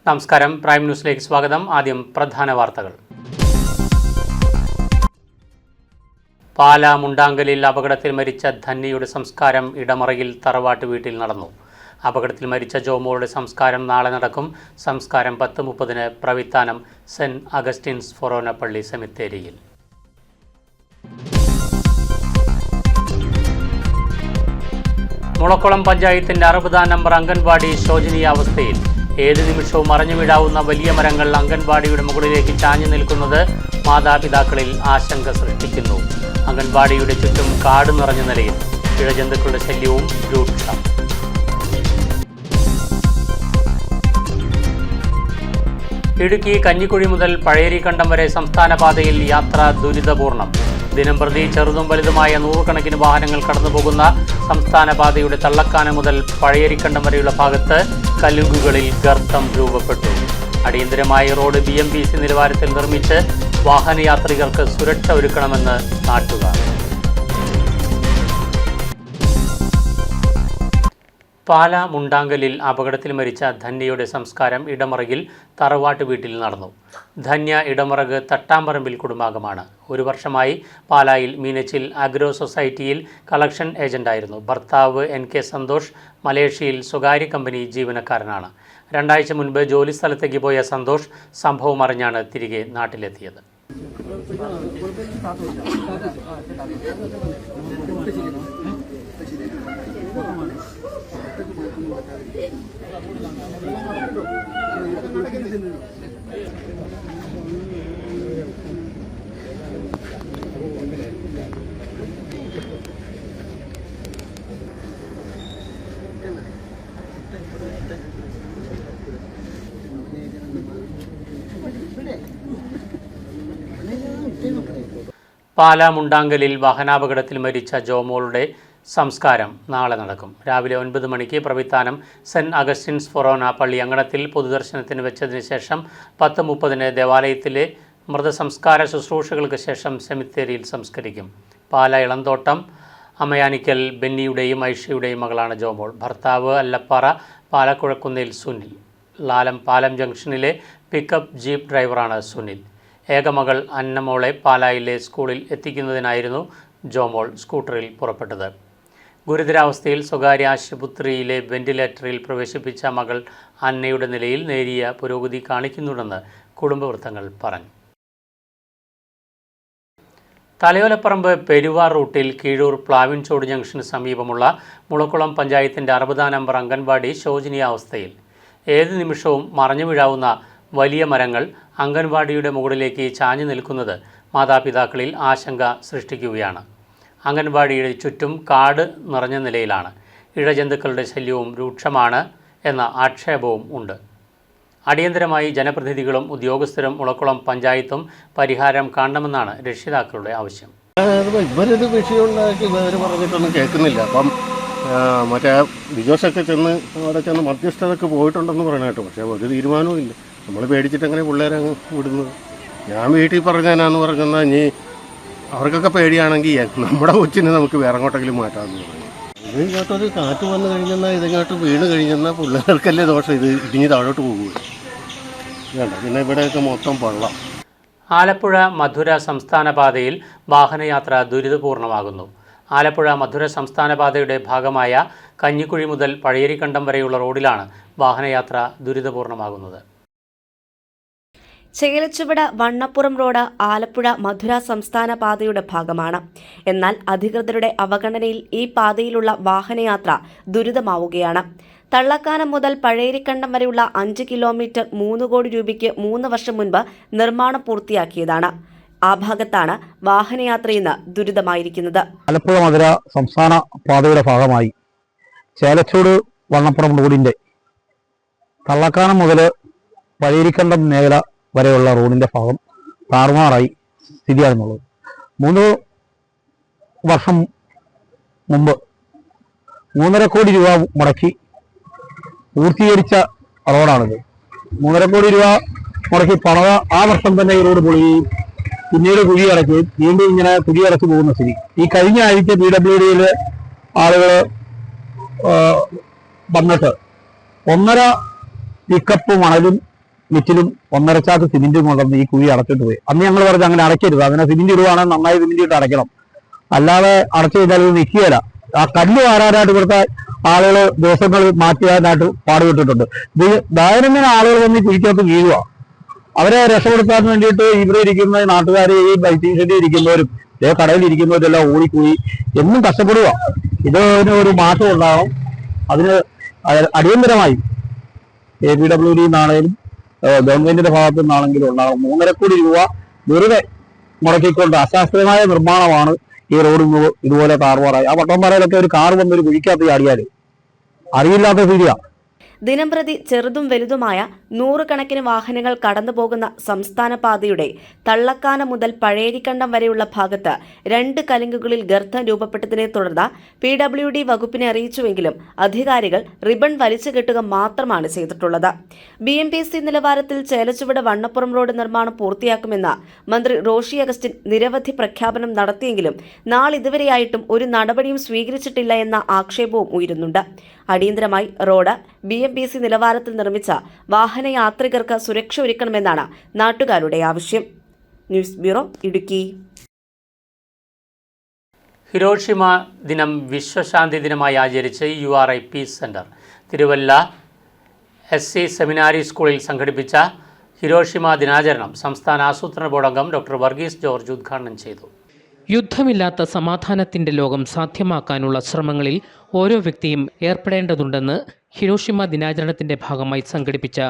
നമസ്കാരം, പ്രൈം ന്യൂസിലേക്ക് സ്വാഗതം. ആദ്യം പ്രധാന വാർത്തകൾ. പാലാ മുണ്ടാങ്കലിൽ അപകടത്തിൽ മരിച്ച ധന്യയുടെ സംസ്കാരം ഇടമറയിൽ തറവാട്ട് വീട്ടിൽ നടന്നു. അപകടത്തിൽ മരിച്ച ജോമോളുടെ സംസ്കാരം നാളെ നടക്കും. സംസ്കാരം 10:30 പ്രവിത്താനം സെന്റ് അഗസ്റ്റിൻസ് ഫൊറോന പള്ളി സെമിത്തേരിയിൽ. മുളക്കുളം പഞ്ചായത്തിന്റെ 60-ാം നമ്പർ അംഗൻവാടി ശോചനീയാവസ്ഥയിൽ. ഏത് നിമിഷവും മറിഞ്ഞു വീഴാവുന്ന വലിയ മരങ്ങൾ അംഗൻവാടിയുടെ മുകളിലേക്ക് ചാഞ്ഞു നിൽക്കുന്നത് മാതാപിതാക്കളിൽ ആശങ്ക സൃഷ്ടിക്കുന്നു. അംഗൻവാടിയുടെ ചുറ്റും കാട് നിറഞ്ഞ നിലയിൽ. ഇഴജന്തുക്കളുടെ ശല്യവും രൂക്ഷം. ഇടുക്കി കഞ്ഞിക്കുഴി മുതൽ പഴയരിക്കണ്ടം വരെ സംസ്ഥാന പാതയിൽ യാത്ര ദുരിതപൂർണം. ദിനംപ്രതി ചെറുതും വലുതുമായ 100 വാഹനങ്ങൾ കടന്നുപോകുന്ന സംസ്ഥാന പാതയുടെ തള്ളക്കാനം മുതൽ പഴയരിക്കണ്ടം വരെയുള്ള ഭാഗത്ത് കലുങ്കുകളിൽ ഗർത്തം രൂപപ്പെട്ടു. അടിയന്തരമായി റോഡ് BMPC നിലവാരത്തിൽ നിർമ്മിച്ച് വാഹനയാത്രികർക്ക് സുരക്ഷ ഒരുക്കണമെന്ന് നാട്ടുകാർ. പാലാ മുണ്ടാങ്കലിൽ അപകടത്തിൽ മരിച്ച ധന്യയുടെ സംസ്കാരം ഇടമറയിൽ തറവാട്ട് വീട്ടിൽ നടന്നു. ധന്യ ഇടമറക് തട്ടാമ്പറമ്പിൽ കുടുംബാംഗമാണ്. 1 വർഷമായി പാലായിൽ മീനച്ചിൽ അഗ്രോ സൊസൈറ്റിയിൽ കളക്ഷൻ ഏജന്റായിരുന്നു. ഭർത്താവ് NK സന്തോഷ് മലേഷ്യയിൽ സ്വകാര്യ കമ്പനി ജീവനക്കാരനാണ്. 2 ആഴ്ച മുൻപ് ജോലി സ്ഥലത്തേക്ക് പോയ സന്തോഷ് സംഭവം അറിഞ്ഞാണ് തിരികെ നാട്ടിലെത്തിയത്. പാലാ മുണ്ടാങ്കലിൽ വാഹനാപകടത്തിൽ മരിച്ച ജോമോളുടെ സംസ്കാരം നാളെ നടക്കും. രാവിലെ 9 മണിക്ക് പ്രവിത്താനം സെന്റ് അഗസ്റ്റിൻസ് ഫൊറോന പള്ളി അങ്കണത്തിൽ പൊതുദർശനത്തിന് വെച്ചതിന് ശേഷം 10:30 ദേവാലയത്തിലെ മൃതസംസ്കാര ശുശ്രൂഷകൾക്ക് ശേഷം സെമിത്തേരിയിൽ സംസ്കരിക്കും. പാലാ ഇളന്തോട്ടം അമയാനിക്കൽ ബെന്നിയുടെയും ഐഷയുടെയും മകളാണ് ജോമോൾ. ഭർത്താവ് അല്ലപ്പാറ പാലക്കുഴക്കുന്നേൽ സുനിൽ. ലാലം പാലം ജംഗ്ഷനിലെ പിക്കപ്പ് ജീപ്പ് ഡ്രൈവറാണ് സുനിൽ. ഏകമകൾ അന്നമോളെ പാലായിലെ സ്കൂളിൽ എത്തിക്കുന്നതിനായിരുന്നു ജോമോൾ സ്കൂട്ടറിൽ പുറപ്പെട്ടത്. ഗുരുതരാവസ്ഥയിൽ സ്വകാര്യ ആശുപത്രിയിലെ വെന്റിലേറ്ററിൽ പ്രവേശിപ്പിച്ച മകൾ അന്നയുടെ നിലയിൽ നേരിയ പുരോഗതി കാണിക്കുന്നുണ്ടെന്ന് കുടുംബവൃത്തങ്ങൾ പറഞ്ഞു. തലയോലപ്പറമ്പ് പെരുവാർ റൂട്ടിൽ കീഴൂർ പ്ലാവിൻചോട് ജംഗ്ഷന് സമീപമുള്ള മുളക്കുളം പഞ്ചായത്തിൻ്റെ 60-ാം നമ്പർ അംഗൻവാടി ശോചനീയാവസ്ഥയിൽ. ഏത് നിമിഷവും മറിഞ്ഞു വീഴാവുന്ന വലിയ മരങ്ങൾ അംഗൻവാടിയുടെ മുകളിലേക്ക് ചാഞ്ഞു നിൽക്കുന്നത് മാതാപിതാക്കളിൽ ആശങ്ക സൃഷ്ടിക്കുകയാണ്. അംഗൻവാടിയുടെ ചുറ്റും കാട് നിറഞ്ഞ നിലയിലാണ്. ഇഴജന്തുക്കളുടെ ശല്യവും രൂക്ഷമാണ് എന്ന ആക്ഷേപവും ഉണ്ട്. അടിയന്തരമായി ജനപ്രതിനിധികളും ഉദ്യോഗസ്ഥരും മുളക്കുളം പഞ്ചായത്തും പരിഹാരം കാണണമെന്നാണ് രക്ഷിതാക്കളുടെ ആവശ്യം. ഇവരൊരു വിഷയമുണ്ടാക്കി ഇവർ പറഞ്ഞിട്ടൊന്നും കേൾക്കുന്നില്ല. അപ്പം മറ്റേ ബിജോസൊക്കെ അവിടെ ചെന്ന് മധ്യസ്ഥതൊക്കെ പോയിട്ടുണ്ടെന്ന് പറയണ കേട്ടോ. പക്ഷേ ഒരു തീരുമാനവും ഇല്ല. നമ്മൾ പേടിച്ചിട്ട് അങ്ങനെ പിള്ളേരെ അങ്ങ് വിടുന്നത്. ഞാൻ വീട്ടിൽ പറഞ്ഞാന്ന് പറഞ്ഞാൽ ഇനി അവർക്കൊക്കെ പേടിയാണെങ്കിൽ നമ്മുടെ കൊച്ചിനെ നമുക്ക് വേറെ എങ്ങോട്ടെങ്കിലും മാറ്റാമെന്ന് പറഞ്ഞു. ഇതിങ്ങോട്ടൊരു കാറ്റ് വന്നു കഴിഞ്ഞാൽ ഇതിങ്ങോട്ട് വീണ് കഴിഞ്ഞാൽ പിള്ളേർക്കല്ലേ ദോഷം. ഇത് ഇടിഞ്ഞ് താഴോട്ട് പോകുക വേണ്ട. പിന്നെ ഇവിടെയൊക്കെ മൊത്തം വെള്ളം. ആലപ്പുഴ മധുര സംസ്ഥാന പാതയിൽ വാഹനയാത്ര ദുരിതപൂർണമാകുന്നു. ആലപ്പുഴ മധുര സംസ്ഥാന പാതയുടെ ഭാഗമായ കഞ്ഞിക്കുഴി മുതൽ പഴയരിക്കണ്ടം വരെയുള്ള റോഡിലാണ് വാഹനയാത്ര ദുരിതപൂർണമാകുന്നത്. ചേലച്ചുവട് വണ്ണപ്പുറം റോഡ് ആലപ്പുഴ മധുര സംസ്ഥാന പാതയുടെ ഭാഗമാണ്. എന്നാൽ അധികൃതരുടെ അവഗണനയിൽ ഈ പാതയിലുള്ള വാഹനയാത്ര ദുരിതമാവുകയാണ്. തള്ളക്കാനം മുതൽ പഴയരിക്കണ്ടം വരെയുള്ള 5 കിലോമീറ്റർ 3 കോടി രൂപയ്ക്ക് 3 വർഷം മുൻപ് നിർമ്മാണം പൂർത്തിയാക്കിയതാണ്. ആ ഭാഗത്താണ് വാഹനയാത്രയിന്ന് ദുരിതമായിരിക്കുന്നത്. ആലപ്പുഴ മധുര സംസ്ഥാന പാതയുടെ ഭാഗമായി ചേലച്ചൂട് വണ്ണപ്പുറം റോഡിന്റെ തള്ളക്കാനം മുതൽ പഴയരിക്കണ്ടം മേഖല വരെയുള്ള റോഡിന്റെ ഭാഗം താറുമാറായി സ്ഥിതിയാകുന്നുള്ളത്. 3 വർഷം മുമ്പ് 3.5 കോടി രൂപ മുടക്കി പൂർത്തീകരിച്ച റോഡാണിത്. 3.5 കോടി രൂപ മുടക്കി പണിത ആ വർഷം തന്നെ ഈ റോഡ് പൊളിയുകയും പിന്നീട് കുഴിയടക്കുകയും വീണ്ടും ഇങ്ങനെ കുഴിയടച്ചു പോകുന്ന സ്ഥിതി. ഈ കഴിഞ്ഞ ആഴ്ച PWDയിലെ ആളുകൾ വന്നിട്ട് 1.5 പിക്കപ്പ് മണലും മിറ്റിലും 1.5 ചാക്ക് സിമെന്റും കൊണ്ടുവന്ന് ഈ കുഴി അടച്ചിട്ട് പോയി. അന്ന് ഞങ്ങൾ പറഞ്ഞു അങ്ങനെ അടയ്ക്കരുത്, അങ്ങനെ സിമെന്റ് ഇടുവാണെങ്കിൽ നന്നായി സിമെന്റ് ഇട്ട് അടയ്ക്കണം, അല്ലാതെ അടച്ചു കഴിഞ്ഞാൽ ഇത് നിൽക്കുകയില്ല. ആ കല്ല് വാരാനായിട്ട് ഇവിടുത്തെ ആളുകൾ ദിവസങ്ങൾ മാറ്റാനായിട്ട് പാടുപെട്ടിട്ടുണ്ട്. ഇത് ദൈനംദിന ആളുകൾ വന്ന് ഈ കുഴിക്കകത്ത് വീഴുക. അവരെ രക്ഷപ്പെടുത്താൻ വേണ്ടിയിട്ട് ഇവിടെ ഇരിക്കുന്ന നാട്ടുകാർ, ഈ ബൈക്കിംഗ് ഷെഡിൽ ഇരിക്കുന്നവരും കടയിൽ ഇരിക്കുന്നവരെല്ലാം ഓടിക്കൂടി എന്നും കഷ്ടപ്പെടുക. ഇതിന് ഒരു മാറ്റം ഉണ്ടാകണം. അതിന് അടിയന്തരമായി APWD നിന്നാണെങ്കിലും ഗവൺമെന്റിന്റെ ഭാഗത്തു നിന്നാണെങ്കിലും ഉണ്ടാകണം. 3.5 കോടി രൂപ വെറുതെ മുടക്കിക്കൊണ്ട് അശാസ്ത്രീയമായ നിർമ്മാണമാണ് ഈ റോഡ് ഇതുപോലെ താറുമാറായി. ആ വട്ടംപാറയിലൊക്കെ ഒരു കാർ വന്നൊരു കുഴിക്കകത്ത് ചാടിയാൽ അറിയില്ലാത്ത സ്ഥിതിയാണ്. ദിനംപ്രതി ചെറുതും വലുതുമായ 100 കണക്കിന് വാഹനങ്ങൾ കടന്നുപോകുന്ന സംസ്ഥാന പാതയുടെ തള്ളക്കാനം മുതൽ പഴേരിക്കണ്ടം വരെയുള്ള ഭാഗത്ത് 2 കലുങ്കുകളിൽ ഗർത്തം രൂപപ്പെട്ടതിനെ തുടർന്ന് PWD വകുപ്പിനെ അറിയിച്ചുവെങ്കിലും അധികാരികൾ റിബൺ വലിച്ചു കെട്ടുക മാത്രമാണ് ചെയ്തിട്ടുള്ളത്. BMPC നിലവാരത്തിൽ ചേലച്ചുവട് വണ്ണപ്പുറം റോഡ് നിർമ്മാണം പൂർത്തിയാക്കുമെന്ന് മന്ത്രി റോഷി അഗസ്റ്റിൻ നിരവധി പ്രഖ്യാപനം നടത്തിയെങ്കിലും നാളിതുവരെയായിട്ടും ഒരു നടപടിയും സ്വീകരിച്ചിട്ടില്ല എന്ന ആക്ഷേപവും ഉയരുന്നുണ്ട്. അടിയന്തരമായി റോഡ് BMPC നിലവാരത്തിൽ നിർമ്മിച്ച വാഹനയാത്രികർക്ക് സുരക്ഷ ഒരുക്കണമെന്നാണ് നാട്ടുകാരുടെ ആവശ്യം. News bureau, Idukki. ഹിരോഷിമ ദിനം വിശ്വശാന്തി ദിനമായി ആചരിച്ച് URI peace centre. Thiruvalla SC seminary സ്കൂളിൽ സംഘടിപ്പിച്ച ഹിരോഷിമ ദിനാചരണം സംസ്ഥാന ആസൂത്രണ ബോർഡ് അംഗം ഡോക്ടർ വർഗീസ് ജോർജ് ഉദ്ഘാടനം ചെയ്തു. യുദ്ധമില്ലാത്ത സമാധാനത്തിൻ്റെ ലോകം സാധ്യമാക്കാനുള്ള ശ്രമങ്ങളിൽ ഓരോ വ്യക്തിയും ഏർപ്പെടേണ്ടതുണ്ടെന്ന് ഹിരോഷിമ ദിനാചരണത്തിൻ്റെ ഭാഗമായി സംഘടിപ്പിച്ച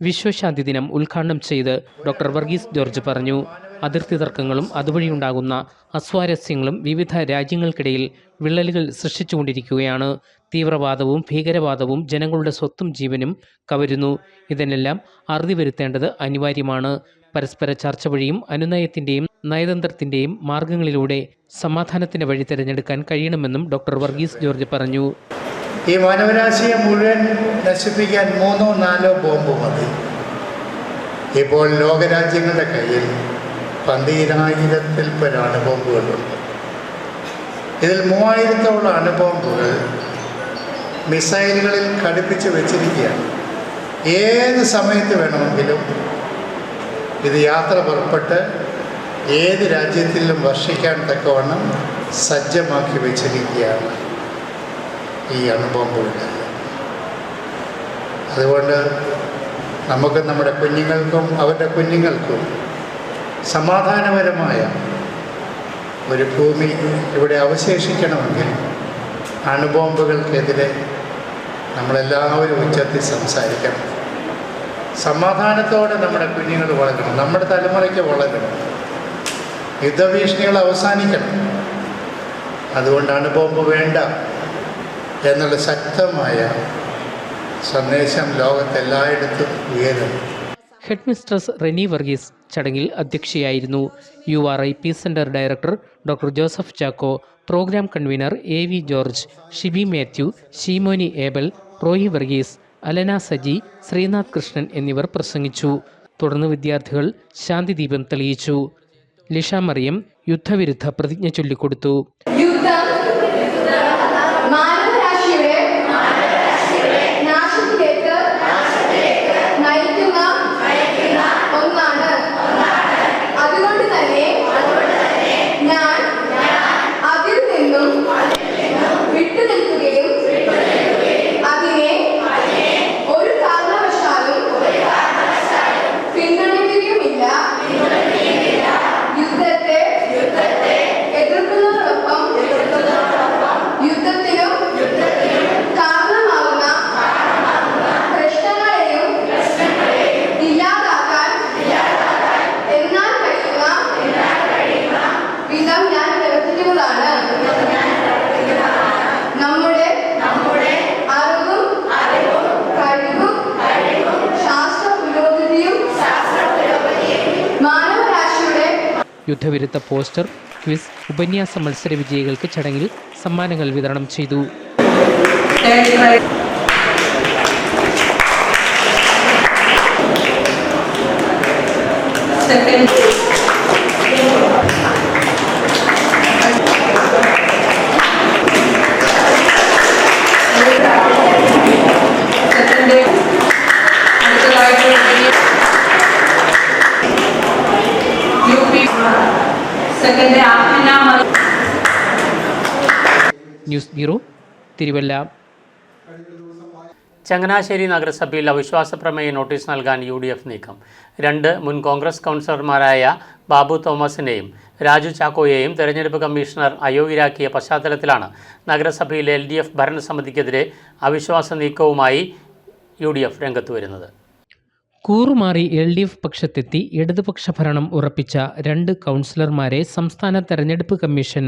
വിശ്വശാന്തി ദിനം ഉദ്ഘാടനം ചെയ്ത് ഡോക്ടർ വർഗീസ് ജോർജ് പറഞ്ഞു. അതിർത്തി തർക്കങ്ങളും അതുവഴിയുണ്ടാകുന്ന അസ്വാരസ്യങ്ങളും വിവിധ രാജ്യങ്ങൾക്കിടയിൽ വിള്ളലുകൾ സൃഷ്ടിച്ചുകൊണ്ടിരിക്കുകയാണ്. തീവ്രവാദവും ഭീകരവാദവും ജനങ്ങളുടെ സ്വത്തും ജീവനും കവരുന്നു. ഇതിനെല്ലാം അറുതി വരുത്തേണ്ടത് അനിവാര്യമാണ്. പരസ്പര ചർച്ച വഴിയും അനുനയത്തിൻ്റെയും നയതന്ത്രത്തിൻ്റെയും മാർഗങ്ങളിലൂടെ സമാധാനത്തിൻ്റെ വഴി തിരഞ്ഞെടുക്കാൻ കഴിയണമെന്നും ഡോക്ടർ വർഗീസ് ജോർജ് പറഞ്ഞു. ഈ മാനവരാശിയെ മുഴുവൻ നശിപ്പിക്കാൻ 3-4 ബോംബ് മതി. ഇപ്പോൾ ലോകരാജ്യങ്ങളുടെ കയ്യിൽ 12,000-ൽ പരം അണുബോംബുകളുണ്ട്. ഇതിൽ 3000-ഓളം അണുബോംബുകൾ മിസൈലുകളിൽ ഘടിപ്പിച്ച് വെച്ചിരിക്കുകയാണ്. ഏത് സമയത്ത് വേണമെങ്കിലും ഇത് യാത്ര പുറപ്പെട്ട് ഏത് രാജ്യത്തിലും വർഷിക്കാൻ തക്കവണ്ണം സജ്ജമാക്കി വെച്ചിരിക്കുകയാണ് ഈ അണുബോംബുകൾ. അതുകൊണ്ട് നമുക്ക് നമ്മുടെ കുഞ്ഞുങ്ങൾക്കും അവരുടെ കുഞ്ഞുങ്ങൾക്കും സമാധാനപരമായ ഒരു ഭൂമി ഇവിടെ അവശേഷിക്കണമെങ്കിൽ അണുബോംബുകൾക്കെതിരെ നമ്മളെല്ലാവരും ഉച്ചത്തിൽ സംസാരിക്കണം. സമാധാനത്തോടെ നമ്മുടെ കുഞ്ഞുങ്ങൾ വളരണം, നമ്മുടെ തലമുറയ്ക്ക് വളരണം, യുദ്ധഭീഷണികൾ അവസാനിക്കണം. അതുകൊണ്ട് അണുബോംബ് വേണ്ട എന്നുള്ള ശക്തമായ സന്ദേശം ലോകത്തെല്ലായിടത്തും ഉയരുന്നു. ഹെഡ് മിസ്ട്രസ് റെനി വർഗീസ് ചടങ്ങിൽ അധ്യക്ഷയായിരുന്നു. URI peace centre director doctor Joseph Chacko, programme convener AV George, Shibi Mathew, Sheemoni Abel, Roy Varghese, Alana Saji, Srinath Krishnan എന്നിവർ പ്രസംഗിച്ചു. തുടർന്ന് വിദ്യാർത്ഥികൾ ശാന്തിദീപം തെളിയിച്ചു. ലിഷ മറിയം യുദ്ധവിരുദ്ധ പ്രതിജ്ഞ ചൊല്ലിക്കൊടുത്തു. യുദ്ധവിരുദ്ധ പോസ്റ്റർ, ക്വിസ്, ഉപന്യാസ മത്സര വിജയികൾക്ക് ചടങ്ങിൽ സമ്മാനങ്ങൾ വിതരണം ചെയ്തു. News bureau, Thiruvalla. ചങ്ങനാശ്ശേരി നഗരസഭയിൽ അവിശ്വാസ പ്രമേയ നോട്ടീസ് നൽകാൻ UDF നീക്കം. 2 മുൻ കോൺഗ്രസ് കൗൺസിലർമാരായ ബാബു തോമസിനെയും രാജു ചാക്കോയെയും തെരഞ്ഞെടുപ്പ് കമ്മീഷണർ അയോഗ്യരാക്കിയ പശ്ചാത്തലത്തിലാണ് നഗരസഭയിലെ LDF ഭരണസമിതിക്കെതിരെ അവിശ്വാസ നീക്കവുമായി UDF രംഗത്ത് വരുന്നത്. കൂറുമാറി LDF പക്ഷത്തെത്തി ഇടതുപക്ഷ ഭരണം ഉറപ്പിച്ച 2 കൗൺസിലർമാരെ സംസ്ഥാന തെരഞ്ഞെടുപ്പ് കമ്മീഷൻ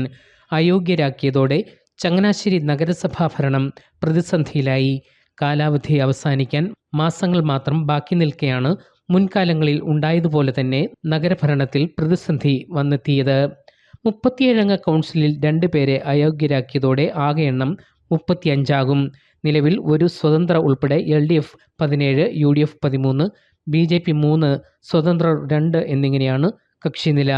അയോഗ്യരാക്കിയതോടെ ചങ്ങനാശ്ശേരി നഗരസഭാ ഭരണം പ്രതിസന്ധിയിലായി. കാലാവധി അവസാനിക്കാൻ മാസങ്ങൾ മാത്രം ബാക്കി നിൽക്കെയാണ് മുൻകാലങ്ങളിൽ ഉണ്ടായതുപോലെ തന്നെ നഗരഭരണത്തിൽ പ്രതിസന്ധി വന്നെത്തിയത്. 37 അംഗ കൗൺസിലിൽ 2 പേരെ അയോഗ്യരാക്കിയതോടെ ആകെ എണ്ണം 35 ആകും. നിലവിൽ ഒരു സ്വതന്ത്ര ഉൾപ്പെടെ LDF 17, UDF 13, BJP 3, സ്വതന്ത്രർ 2 എന്നിങ്ങനെയാണ് കക്ഷിനില.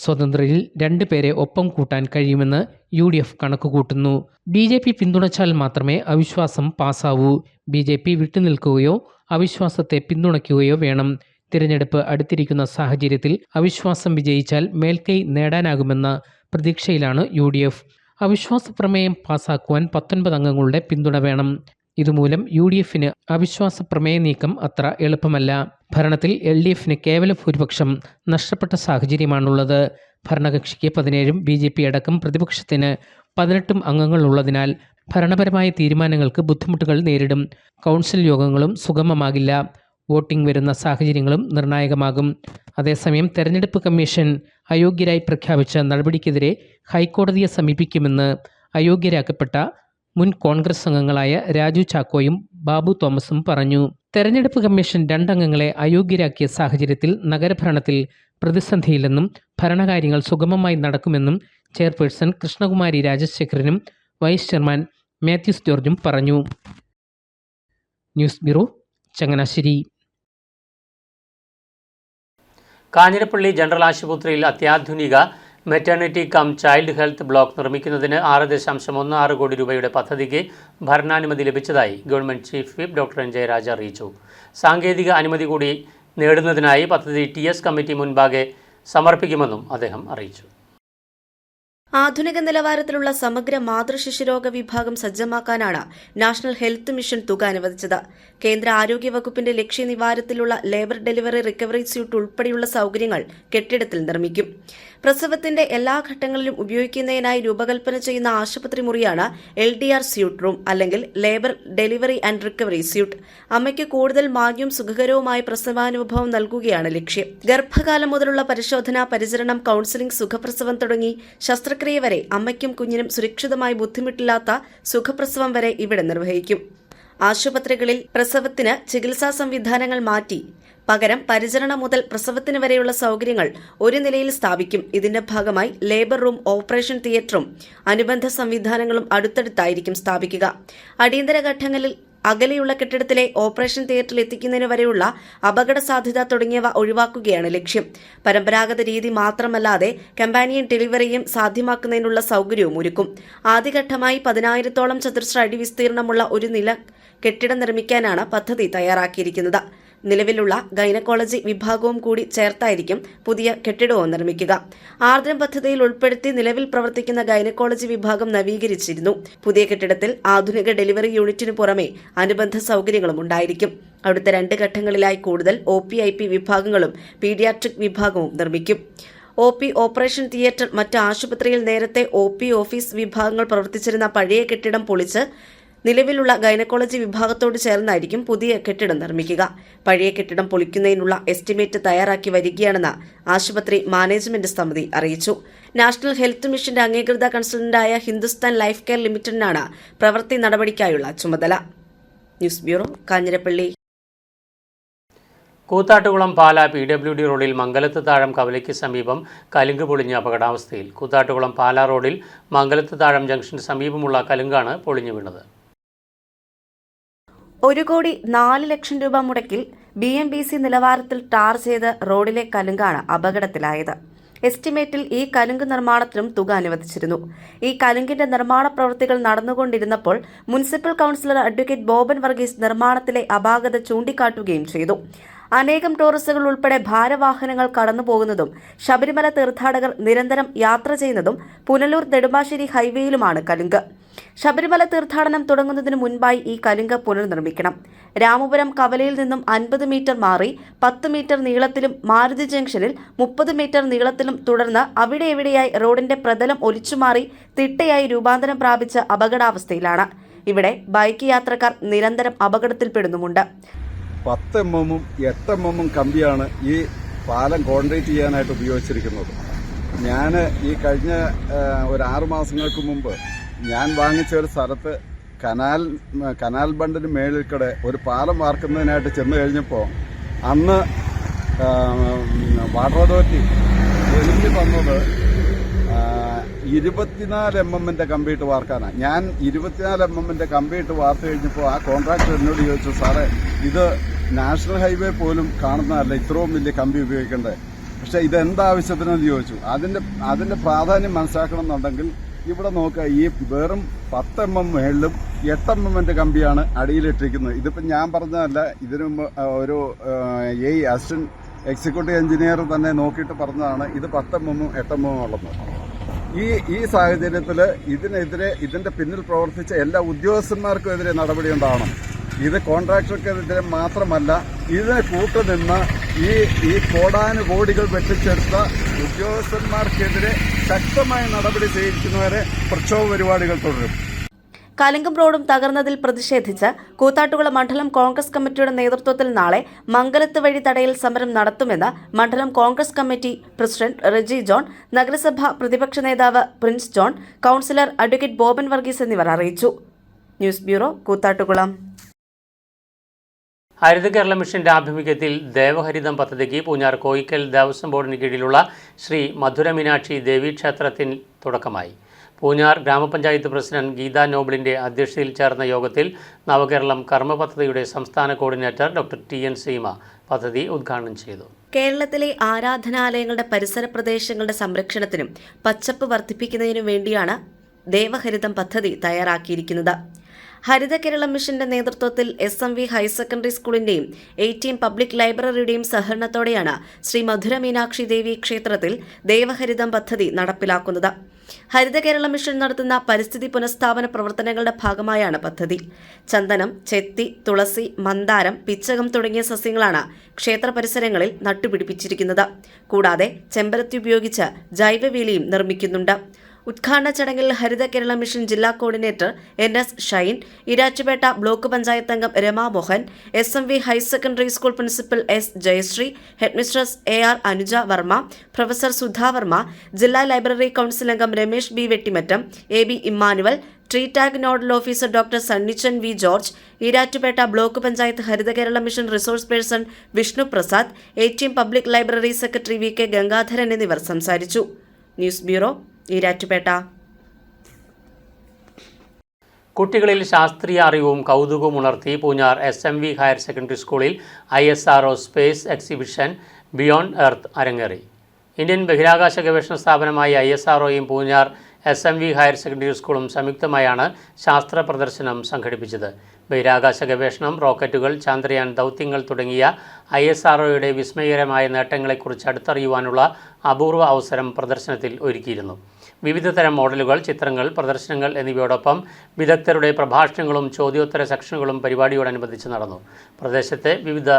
സ്വതന്ത്രരിൽ 2 പേരെ ഒപ്പം കൂട്ടാൻ കഴിയുമെന്ന് UDF കണക്കുകൂട്ടുന്നു. BJP പിന്തുണച്ചാൽ മാത്രമേ അവിശ്വാസം പാസ്സാവൂ. BJP വിട്ടുനിൽക്കുകയോ അവിശ്വാസത്തെ പിന്തുണയ്ക്കുകയോ വേണം. തിരഞ്ഞെടുപ്പ് അടുത്തിരിക്കുന്ന സാഹചര്യത്തിൽ അവിശ്വാസം വിജയിച്ചാൽ മേൽക്കൈ നേടാനാകുമെന്ന പ്രതീക്ഷയിലാണ് UDF. അവിശ്വാസ പ്രമേയം പാസാക്കുവാൻ 19 അംഗങ്ങളുടെ പിന്തുണ വേണം. ഇതുമൂലം UDFന് അവിശ്വാസ പ്രമേയ നീക്കം അത്ര എളുപ്പമല്ല. ഭരണത്തിൽ LDFന് കേവല ഭൂരിപക്ഷം നഷ്ടപ്പെട്ട സാഹചര്യമാണുള്ളത്. ഭരണകക്ഷിക്ക് 17, BJP അടക്കം പ്രതിപക്ഷത്തിന് 18 അംഗങ്ങളുള്ളതിനാൽ ഭരണപരമായ തീരുമാനങ്ങൾക്ക് ബുദ്ധിമുട്ടുകൾ നേരിടും. കൗൺസിൽ യോഗങ്ങളും സുഗമമാകില്ല. വോട്ടിംഗ് വരുന്ന സാഹചര്യങ്ങളും നിർണായകമാകും. അതേസമയം തെരഞ്ഞെടുപ്പ് കമ്മീഷൻ അയോഗ്യരായി പ്രഖ്യാപിച്ച നടപടിക്കെതിരെ ഹൈക്കോടതിയെ സമീപിക്കുമെന്ന് അയോഗ്യരാക്കപ്പെട്ട മുൻ കോൺഗ്രസ് അംഗങ്ങളായ രാജു ചാക്കോയും ബാബു തോമസും പറഞ്ഞു. തെരഞ്ഞെടുപ്പ് കമ്മീഷൻ 2 അംഗങ്ങളെ അയോഗ്യരാക്കിയ സാഹചര്യത്തിൽ നഗരഭരണത്തിൽ പ്രതിസന്ധിയില്ലെന്നും ഭരണകാര്യങ്ങൾ സുഗമമായി നടക്കുമെന്നും ചെയർപേഴ്സൺ കൃഷ്ണകുമാരി രാജശേഖരനും വൈസ് ചെയർമാൻ മാത്യൂസ് ജോർജും പറഞ്ഞു. News bureau, Changanassery. Kanjirappally general ആശുപത്രിയിൽ അത്യാധുനിക maternity cum child health block നിർമ്മിക്കുന്നതിന് 6.16 കോടി രൂപയുടെ പദ്ധതിക്ക് ഭരണാനുമതി ലഭിച്ചതായി government chief whip doctor N Jayaraja അറിയിച്ചു. സാങ്കേതിക അനുമതി കൂടി നേടുന്നതിനായി പദ്ധതി TS കമ്മിറ്റി മുൻപാകെ സമർപ്പിക്കുമെന്നും അദ്ദേഹം അറിയിച്ചു. ആധുനിക നിലവാരത്തിലുള്ള സമഗ്ര മാതൃശിശുരോഗ വിഭാഗം സജ്ജമാക്കാനാണ് നാഷണൽ ഹെൽത്ത് മിഷൻ തുക അനുവദിച്ചത്. കേന്ദ്ര ആരോഗ്യ വകുപ്പിന്റെ ലക്ഷ്യനിവാരത്തിലുള്ള ലേബർ ഡെലിവറി റിക്കവറി സ്യൂട്ട് ഉൾപ്പെടെയുള്ള സൌകര്യങ്ങൾ കെട്ടിടത്തിൽ നിർമ്മിക്കും. പ്രസവത്തിന്റെ എല്ലാ ഘട്ടങ്ങളിലും ഉപയോഗിക്കുന്നതിനായി രൂപകൽപ്പന ചെയ്യുന്ന ആശുപത്രി മുറിയാണ് LDR സ്യൂട്ട് റൂം അല്ലെങ്കിൽ labour delivery and recovery suite. അമ്മയ്ക്ക് കൂടുതൽ മാന്യവും സുഖകരവുമായ പ്രസവാനുഭവം നൽകുകയാണ് ലക്ഷ്യം. ഗർഭകാലം മുതലുള്ള പരിശോധന, പരിചരണം, കൌൺസിലിംഗ്, സുഖപ്രസവം തുടങ്ങി ശസ്ത്രക്രിയ വരെ അമ്മയ്ക്കും കുഞ്ഞിനും സുരക്ഷിതമായി ബുദ്ധിമുട്ടില്ലാത്ത സുഖപ്രസവം വരെ ഇവിടെ നിർവഹിക്കും. ആശുപത്രികളിൽ പ്രസവത്തിന് ചികിത്സാ സംവിധാനങ്ങൾ മാറ്റി പകരം പരിചരണം മുതൽ പ്രസവത്തിന് വരെയുള്ള സൌകര്യങ്ങൾ ഒരു നിലയിൽ സ്ഥാപിക്കും. ഇതിന്റെ ഭാഗമായി ലേബർ റൂം, ഓപ്പറേഷൻ തിയേറ്ററും അനുബന്ധ സംവിധാനങ്ങളും അടുത്തടുത്തായിരിക്കും സ്ഥാപിക്കുക. അടിയന്തര ഘട്ടങ്ങളിൽ അകലെയുള്ള കെട്ടിടത്തിലെ ഓപ്പറേഷൻ തിയേറ്ററിൽ എത്തിക്കുന്നതിന് വരെയുള്ള അപകട സാധ്യത തുടങ്ങിയവ ഒഴിവാക്കുകയാണ് ലക്ഷ്യം. പരമ്പരാഗത രീതി മാത്രമല്ലാതെ കമ്പാനിയൻ ഡെലിവറിയും സാധ്യമാക്കുന്നതിനുള്ള സൌകര്യവും ഒരുക്കും. ആദ്യഘട്ടമായി 10,000-ഓളം ചതുരശ്ര അടി വിസ്തീർണമുള്ള ഒരു നില കെട്ടിടം നിർമ്മിക്കാനാണ് പദ്ധതി തയ്യാറാക്കിയിരിക്കുന്നത്. നിലവിലുള്ള ഗൈനക്കോളജി വിഭാഗവും കൂടി ചേർത്തായിരിക്കും പുതിയ കെട്ടിടവും നിർമ്മിക്കുക. ആർദ്രം പദ്ധതിയിൽ ഉൾപ്പെടുത്തി നിലവിൽ പ്രവർത്തിക്കുന്ന ഗൈനക്കോളജി വിഭാഗം നവീകരിച്ചിരുന്നു. പുതിയ കെട്ടിടത്തിൽ ആധുനിക ഡെലിവറി യൂണിറ്റിനു പുറമെ അനുബന്ധ സൌകര്യങ്ങളും ഉണ്ടായിരിക്കും. അടുത്ത 2 ഘട്ടങ്ങളിലായി കൂടുതൽ OP-IP വിഭാഗങ്ങളും പീഡിയാട്രിക് വിഭാഗവും നിർമ്മിക്കും. OP, ഓപ്പറേഷൻ തിയേറ്റർ, മറ്റ് ആശുപത്രിയിൽ നേരത്തെ OP ഓഫീസ് വിഭാഗങ്ങൾ പ്രവർത്തിച്ചിരുന്ന പഴയ കെട്ടിടം പൊളിച്ച് നിലവിലുള്ള ഗൈനക്കോളജി വിഭാഗത്തോട് ചേർന്നായിരിക്കും പുതിയ കെട്ടിടം നിർമ്മിക്കുക. പഴയ കെട്ടിടം പൊളിക്കുന്നതിനുള്ള എസ്റ്റിമേറ്റ് തയ്യാറാക്കി വരികയാണെന്ന് ആശുപത്രി മാനേജ്മെന്റ് സമിതി അറിയിച്ചു. നാഷണൽ ഹെൽത്ത് മിഷന്റെ അംഗീകൃത കൺസൾട്ടന്റായ ഹിന്ദുസ്ഥാൻ ലൈഫ് കെയർ ലിമിറ്റഡിനാണ് പ്രവൃത്തി നടപടിക്കായുള്ള ചുമതല. News bureau, Kanjirappally. Koothattukulam Pala PWD റോഡിൽ മംഗലത്ത് താഴം കവലയ്ക്ക് സമീപം കലുങ്ക് പൊളിഞ്ഞ് അപകടാവസ്ഥയിൽ. കൂത്താട്ടുകുളം പാല റോഡിൽ മംഗലത്ത് താഴം ജംഗ്ഷന് സമീപമുള്ള കലുങ്കാണ് പൊളിഞ്ഞു വീണത്. 1,04 ലക്ഷം രൂപ മുടക്കിൽ BMBC നിലവാരത്തിൽ ടാർ ചെയ്ത് റോഡിലെ കലുങ്കാണ് അപകടത്തിലായത്. എസ്റ്റിമേറ്റിൽ ഈ കലുങ്ക് നിർമ്മാണത്തിനും തുക അനുവദിച്ചിരുന്നു. ഈ കലുങ്കിന്റെ നിർമ്മാണ പ്രവൃത്തികൾ നടന്നുകൊണ്ടിരുന്നപ്പോൾ municipal councillor advocate Boban Varghese നിർമ്മാണത്തിലെ അപാകത ചൂണ്ടിക്കാട്ടുകയും ചെയ്തു. അനേകം ടൂറിസ്റ്റുകൾ ഉൾപ്പെടെ ഭാരവാഹനങ്ങൾ കടന്നുപോകുന്നതും ശബരിമല തീർത്ഥാടകർ നിരന്തരം യാത്ര ചെയ്യുന്നതും പുനലൂർ നെടുമ്പാശ്ശേരി ഹൈവേയിലുമാണ് കലുങ്ക്. ശബരിമല തീർത്ഥാടനം തുടങ്ങുന്നതിന് മുൻപായി ഈ കലുങ്ക് പുനർനിർമ്മിക്കണം. രാമപുരം കവലയിൽ നിന്നും 50 മീറ്റർ മാറി 10 മീറ്റർ നീളത്തിലും മാരുതി ജംഗ്ഷനിൽ 30 മീറ്റർ നീളത്തിലും തുടർന്ന് അവിടെ എവിടെയായി റോഡിന്റെ പ്രതലം ഒലിച്ചുമാറി തിട്ടയായി രൂപാന്തരം പ്രാപിച്ച അപകടാവസ്ഥയിലാണ്. ഇവിടെ ബൈക്ക് യാത്രക്കാർ നിരന്തരം അപകടത്തിൽപ്പെടുന്നുമുണ്ട്. 10 mm 8 mm കമ്പിയാണ് ഈ പാലം കോൺക്രീറ്റ് ചെയ്യാനായിട്ട് ഉപയോഗിച്ചിരിക്കുന്നത്. ഞാൻ ഈ കഴിഞ്ഞ ഒരു 6 മാസങ്ങൾക്ക് മുമ്പ് ഞാൻ വാങ്ങിച്ച ഒരു സ്ഥലത്ത് കനാൽ ബണ്ടിന് മേളിൽ കൂടെ ഒരു പാലം വാർക്കുന്നതിനായിട്ട് ചെന്ന് കഴിഞ്ഞപ്പോൾ അന്ന് വാട്ടർ അതോറിറ്റി എനിക്ക് തന്നത് 24 mm കമ്പിയിട്ട് വാർക്കാനാണ്. ഞാൻ 24 mm കമ്പിയിട്ട് വാർത്ത് കഴിഞ്ഞപ്പോൾ ആ കോൺട്രാക്ടർ എന്നോട് ചോദിച്ചു, സാറേ ഇത് നാഷണൽ ഹൈവേ പോലും കാണുന്നതല്ല ഇത്രയും വലിയ കമ്പി ഉപയോഗിക്കേണ്ടത്, പക്ഷെ ഇതെന്താവശ്യത്തിനെന്ന് ചോദിച്ചു. അതിന്റെ പ്രാധാന്യം മനസ്സിലാക്കണം എന്നുണ്ടെങ്കിൽ ഇവിടെ നോക്കുക, ഈ വെറും 10 mm മേളിലും 8 mm കമ്പിയാണ് അടിയിലിട്ടിരിക്കുന്നത്. ഇതിപ്പോൾ ഞാൻ പറഞ്ഞതല്ല, ഇതിനു ഒരു അസിസ്റ്റന്റ് എക്സിക്യൂട്ടീവ് എഞ്ചിനീയർ തന്നെ നോക്കിയിട്ട് പറഞ്ഞതാണ് ഇത് 10 mm 8 mm ഉള്ളത്. ഈ സാഹചര്യത്തിൽ ഇതിന്റെ പിന്നിൽ പ്രവർത്തിച്ച എല്ലാ ഉദ്യോഗസ്ഥന്മാർക്കും എതിരെ നടപടി ഉണ്ടാവണം. ഇത് കോൺട്രാക്ടർക്കെതിരെ മാത്രമല്ല, ഇതിനെ കൂട്ടുനിന്ന ഈ കോടാനുകോടികൾ വെട്ടിച്ചെടുത്ത ഉദ്യോഗസ്ഥന്മാർക്കെതിരെ ശക്തമായ നടപടി സ്വീകരിക്കുന്നവരെ പ്രക്ഷോഭ പരിപാടികൾ തുടരും. കലുങ്കം റോഡും തകർന്നതിൽ പ്രതിഷേധിച്ച് കൂത്താട്ടുകുളം മണ്ഡലം കോൺഗ്രസ് കമ്മിറ്റിയുടെ നേതൃത്വത്തിൽ നാളെ മംഗലത്ത് വഴി തടയൽ സമരം നടത്തുമെന്ന് മണ്ഡലം കോൺഗ്രസ് കമ്മിറ്റി പ്രസിഡന്റ് റെജി ജോൺ, നഗരസഭാ പ്രതിപക്ഷ നേതാവ് പ്രിൻസ് ജോൺ, കൌൺസിലർ അഡ്വക്കേറ്റ് ബോബൻ വർഗീസ് എന്നിവർ അറിയിച്ചു. News bureau, Koothattukulam. ഹരിത കേരള മിഷന്റെ ആഭിമുഖ്യത്തിൽ ദേവഹരിതം പദ്ധതിക്ക് പൂഞ്ഞാർ കോയിക്കൽ ദേവസ്വം ബോർഡിന് കീഴിലുള്ള ശ്രീ മധുര മീനാക്ഷി ദേവീക്ഷേത്രത്തിൽ തുടക്കമായി. പൂഞ്ഞാർ ഗ്രാമപഞ്ചായത്ത് പ്രസിഡന്റ് ഗീതാ നോബിളിന്റെ അധ്യക്ഷതയിൽ ചേർന്ന യോഗത്തിൽ നവകേരളം കർമ്മ പദ്ധതിയുടെ സംസ്ഥാന കോർഡിനേറ്റർ ഡോക്ടർ TN സീമ പദ്ധതി ഉദ്ഘാടനം ചെയ്തു. കേരളത്തിലെ ആരാധനാലയങ്ങളുടെ പരിസര പ്രദേശങ്ങളുടെ സംരക്ഷണത്തിനും പച്ചപ്പ് വർദ്ധിപ്പിക്കുന്നതിനും വേണ്ടിയാണ് ദേവഹരിതം പദ്ധതി തയ്യാറാക്കിയിരിക്കുന്നത്. ഹരിത കേരള മിഷന്റെ നേതൃത്വത്തിൽ SMV ഹയർ സെക്കൻഡറി സ്കൂളിന്റെയും ATM പബ്ലിക് ലൈബ്രറിയുടെയും സഹകരണത്തോടെയാണ് ശ്രീ മധുര മീനാക്ഷി ദേവി ക്ഷേത്രത്തിൽ ദേവഹരിതം പദ്ധതി നടപ്പിലാക്കുന്നത്. ഹരിത കേരള മിഷൻ നടത്തുന്ന പരിസ്ഥിതി പുനഃസ്ഥാപന പ്രവർത്തനങ്ങളുടെ ഭാഗമായാണ് പദ്ധതി. ചന്ദനം, ചെത്തി, തുളസി, മന്ദാരം, പിച്ചകം തുടങ്ങിയ സസ്യങ്ങളാണ് ക്ഷേത്ര പരിസരങ്ങളിൽ നട്ടുപിടിപ്പിച്ചിരിക്കുന്നത്. കൂടാതെ ചെമ്പരത്തി ഉപയോഗിച്ച് ജൈവവേലിയും നിർമ്മിക്കുന്നുണ്ട്. ഉദ്ഘാടന ചടങ്ങിൽ ഹരിത കേരള മിഷൻ ജില്ലാ coordinator NS Shine, Erattupetta block panchayat അംഗം Rama Mohan, SMV higher secondary school principal S Jayashree, headmistress AR Anuja Varma, professor Sudha Varma, ജില്ലാ ലൈബ്രറി കൌൺസിൽ അംഗം Ramesh B Vettimattam, AB Emmanuel, tree tag nodal officer doctor Sunnichan V George, Erattupetta block panchayat Haritha Kerala mission resource person Vishnu Prasad, ATM public library secretary VK Gangadharan എന്നിവർ സംസാരിച്ചു. News bureau, Erattupetta. കുട്ടികളിൽ ശാസ്ത്രീയ അറിവും കൗതുകവും ഉണർത്തി Poonjar SMV higher secondary സ്കൂളിൽ ISRO space exhibition beyond earth അരങ്ങേറി. ഇന്ത്യൻ ബഹിരാകാശ ഗവേഷണ സ്ഥാപനമായ ISROയും പൂഞ്ഞാർ SMV ഹയർ സെക്കൻഡറി സ്കൂളും സംയുക്തമായാണ് ശാസ്ത്ര പ്രദർശനം സംഘടിപ്പിച്ചത്. ബഹിരാകാശ ഗവേഷണം, റോക്കറ്റുകൾ, ചന്ദ്രയാൻ ദൗത്യങ്ങൾ തുടങ്ങിയ ISROയുടെ വിസ്മയകരമായ നേട്ടങ്ങളെക്കുറിച്ച് അടുത്തറിയുവാനുള്ള അപൂർവ അവസരം പ്രദർശനത്തിൽ ഒരുക്കിയിരുന്നു. വിവിധ തരം മോഡലുകൾ, ചിത്രങ്ങൾ, പ്രദർശനങ്ങൾ എന്നിവയോടൊപ്പം വിദഗ്ധരുടെ പ്രഭാഷണങ്ങളും ചോദ്യോത്തര സെക്ഷനുകളും പരിപാടിയോടനുബന്ധിച്ച് നടന്നു. പ്രദേശത്തെ വിവിധ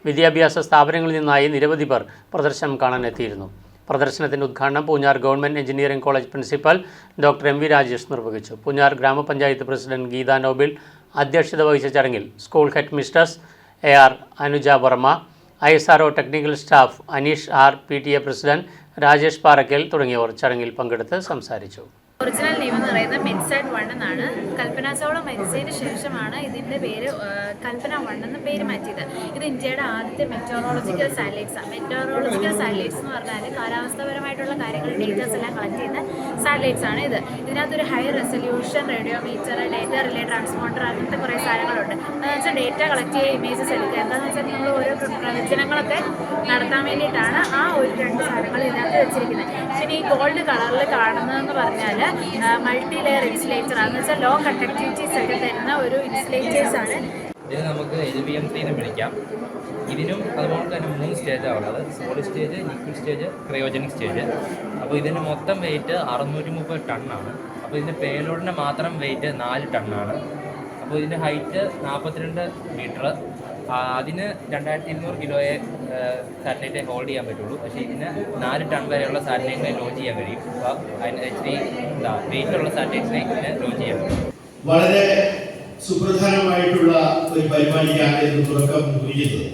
വിദ്യാഭ്യാസ സ്ഥാപനങ്ങളിൽ നിന്നായി നിരവധി പേർ പ്രദർശനം കാണാനെത്തിയിരുന്നു. പ്രദർശനത്തിൻ്റെ ഉദ്ഘാടനം Poonjar government engineering college principal doctor MV Rajesh നിർവഹിച്ചു. പൂഞ്ഞാർ ഗ്രാമപഞ്ചായത്ത് പ്രസിഡന്റ് ഗീതാ നോബിൾ അധ്യക്ഷത വഹിച്ച ചടങ്ങിൽ school head mistress AR Anuja Varma, ISRO technical staff Aneesh R, PTA president Rajesh Parakkal തുടങ്ങിയവർ ചടങ്ങിൽ പങ്കെടുത്ത് സംസാരിച്ചു. ഒറിജിനൽ നെയിം എന്ന് പറയുന്നത് മെറ്റ്സാറ്റ് 1 എന്നാണ്. കൽപ്പനാസോളം മരിച്ചതിന് ശേഷമാണ് ഇതിൻ്റെ പേര് കൽപ്പന 1 എന്ന് പേര് മാറ്റിയത്. ഇത് ഇന്ത്യയുടെ ആദ്യത്തെ മെറ്റോറോളജിക്കൽ സാറ്റലൈറ്റ്സാണ്. മെറ്റോറോളജിക്കൽ സാറ്റലൈറ്റ്സ് എന്ന് പറഞ്ഞാൽ കാലാവസ്ഥാപരമായിട്ടുള്ള കാര്യങ്ങൾ ഡേറ്റാസ് എല്ലാം കളക്ട് ചെയ്യുന്ന സാറ്റലൈറ്റ്സ് ആണ് ഇത്. ഇതിനകത്തൊരു high resolution radiometer, data relay transponder, അങ്ങനത്തെ കുറേ സാധനങ്ങളുണ്ട്. വെച്ചാൽ ഡേറ്റ കളക്ട് ചെയ്യുക, ഇമേജസ് എടുക്കുക. എന്താണെന്ന് വെച്ചാൽ നമ്മൾ ഓരോ പ്രവചനങ്ങളൊക്കെ നടത്താൻ വേണ്ടിയിട്ടാണ് ആ ഒരു 2 സാധനങ്ങൾ ഇതിനകത്ത് വെച്ചിരിക്കുന്നത്. പിന്നെ ഈ ഗോൾഡ് കളറിൽ കാണുന്നതെന്ന് പറഞ്ഞാൽ മൾട്ടി ലെയർ ഇൻസുലേറ്ററാണെന്ന് വെച്ചാൽ ലോ കണ്ടക്ടിവിറ്റീസ് ഒക്കെ തരുന്ന ഒരു ഇൻസുലേറ്റേഴ്സാണ്. ഇത് നമുക്ക് LVM3 എന്ന് വിളിക്കാം. ഇതിനും അതുപോലെ തന്നെ 3 സ്റ്റേജാണ് ഉള്ളത്. Solid stage, liquid stage, cryogenic stage. അപ്പോൾ ഇതിന് മൊത്തം വെയിറ്റ് 630 ടണ്ണാണ്. അപ്പോൾ ഇതിൻ്റെ പേലോഡിൻ്റെ മാത്രം വെയിറ്റ് 4 ടണ്ണാണ്. അപ്പോൾ ഇതിൻ്റെ ഹൈറ്റ് 42 മീറ്റർ. അതിന് 2200 കിലോയെ സാറ്റലൈറ്റ് ഹോൾഡ് ചെയ്യാൻ പറ്റുള്ളൂ. പക്ഷേ ഇതിന് 4 ടൺ വരെയുള്ള സാറ്റലൈറ്റിനെ ലോഞ്ച് ചെയ്യാൻ കഴിയും. അപ്പോൾ അതിന് ഇച്ചിരി വെയിറ്റുള്ള സാറ്റലൈറ്റിനെ ഇതിന് ലോഞ്ച് ചെയ്യാൻ പറ്റും. വളരെ സുപ്രധാനമായിട്ടുള്ള ഒരു പരിപാടിയാണ് ഇത് തുടക്കം കുറിക്കുന്നത്.